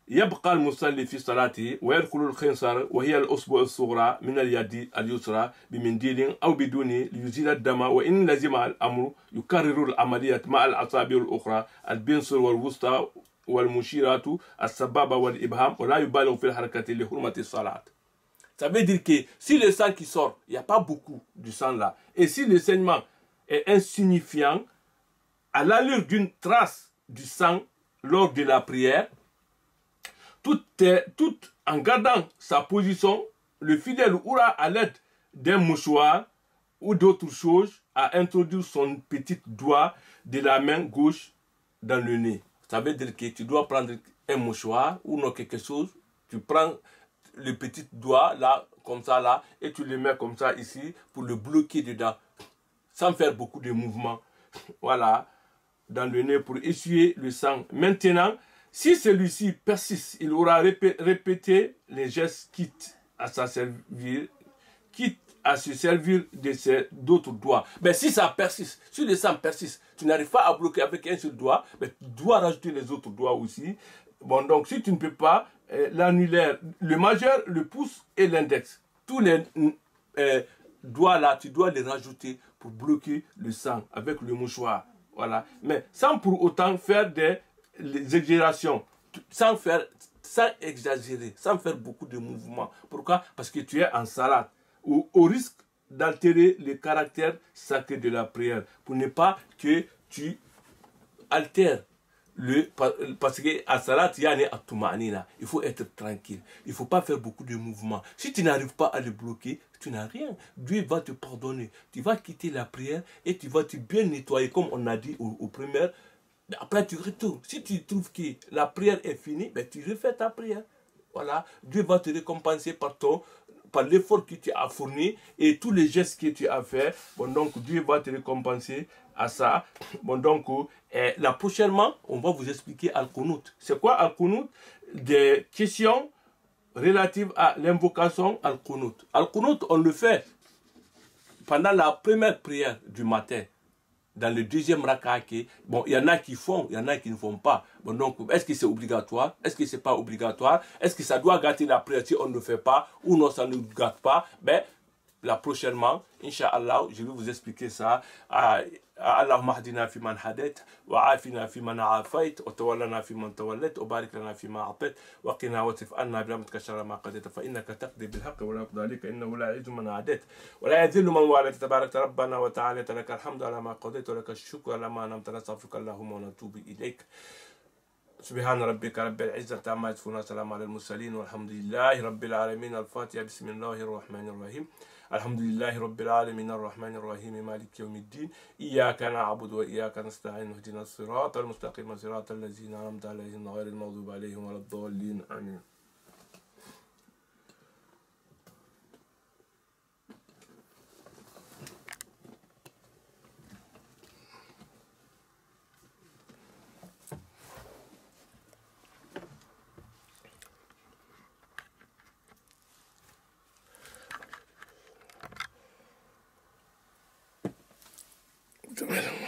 يبقى المصلي في صلاته ويدخل الخنصر وهي الأصبع الصغرى من اليد اليسرى بمنديل أو بدون ليزيل الدم، وإن لزم الأمر يكرر العملية مع الأصابع الأخرى البنصر والوسطى والمشيرات السبابة والإبهام ولا يبالغ في الحركة لحرمة الصلاة. Ça veut dire que si le sang qui sort, il n'y a pas beaucoup de sang là, et si le saignement est insignifiant à l'allure d'une trace du sang lors de la prière, tout en gardant sa position, le fidèle aura à l'aide d'un mouchoir ou d'autre chose à introduire son petit doigt de la main gauche dans le nez. Ça veut dire que tu dois prendre un mouchoir ou non quelque chose, tu prends le petit doigt là, comme ça là, et tu le mets comme ça ici pour le bloquer dedans, sans faire beaucoup de mouvements. Voilà, dans le nez pour essuyer le sang. Maintenant, si celui-ci persiste, il aura répété les gestes quitte à se servir de d'autres doigts. Mais si ça persiste, si le sang persiste, tu n'arrives pas à bloquer avec un seul doigt, mais tu dois rajouter les autres doigts aussi. Bon, donc si tu ne peux pas, l'annulaire, le majeur, le pouce et l'index, tous les doigts là, tu dois les rajouter pour bloquer le sang avec le mouchoir. Voilà. Mais sans pour autant faire des exagérations, sans exagérer, sans faire beaucoup de mouvements. Pourquoi? Parce que tu es en salade, au risque d'altérer le caractère sacré de la prière, pour ne pas que tu altères parce que à salat il faut être tranquille, il faut pas faire beaucoup de mouvements. Si tu n'arrives pas à le bloquer, tu n'as rien. Dieu va te pardonner. Tu vas quitter la prière et tu vas te bien nettoyer comme on a dit au premier. Après tu retournes. Si tu trouves que la prière est finie, ben, tu refais ta prière. Voilà, Dieu va te récompenser par l'effort que tu as fourni et tous les gestes que tu as fait. Bon, donc Dieu va te récompenser à ça. Bon, donc là prochainement, on va vous expliquer Al-Qunut. C'est quoi Al-Qunut? Des questions relatives à l'invocation Al-Qunut. Al-Qunut, on le fait pendant la première prière du matin. Dans le deuxième raka, bon, il y en a qui font, il y en a qui ne font pas. Bon, donc, est-ce que c'est obligatoire? Est-ce que c'est pas obligatoire? Est-ce que ça doit gâter la prière si on ne le fait pas? Ou non, ça ne gâte pas? Ben, là, prochainement, Inch'Allah, je vais vous expliquer ça. اللهم اهدنا فيمن هديت وعافنا فيمن عافيت وتولنا فيمن توليت وبارك لنا فيما اعطيت وقنا واصرف عنا برحمتك شر ما قضيت فانك تقضي بالحق ولا يقضى عليك انه لا يعز من عاديت ولا يذل من واليت تبارك ربنا وتعالى لك الحمد على ما قضيت ولك الشكر على ما انعمت نستغفرك اللهم ونتوب اليك سبحان ربك رب العزة عما يصفون وسلام على المرسلين والحمد لله رب العالمين. الفاتحة. بسم الله الرحمن الرحيم. الحمد لله رب العالمين الرحمن الرحيم مالك يوم الدين إياك نعبد وإياك نستعين اهدنا الصراط المستقيم صراط الذين أنعمت عليهم غير المغضوب عليهم ولا الضالين آمين. It's okay.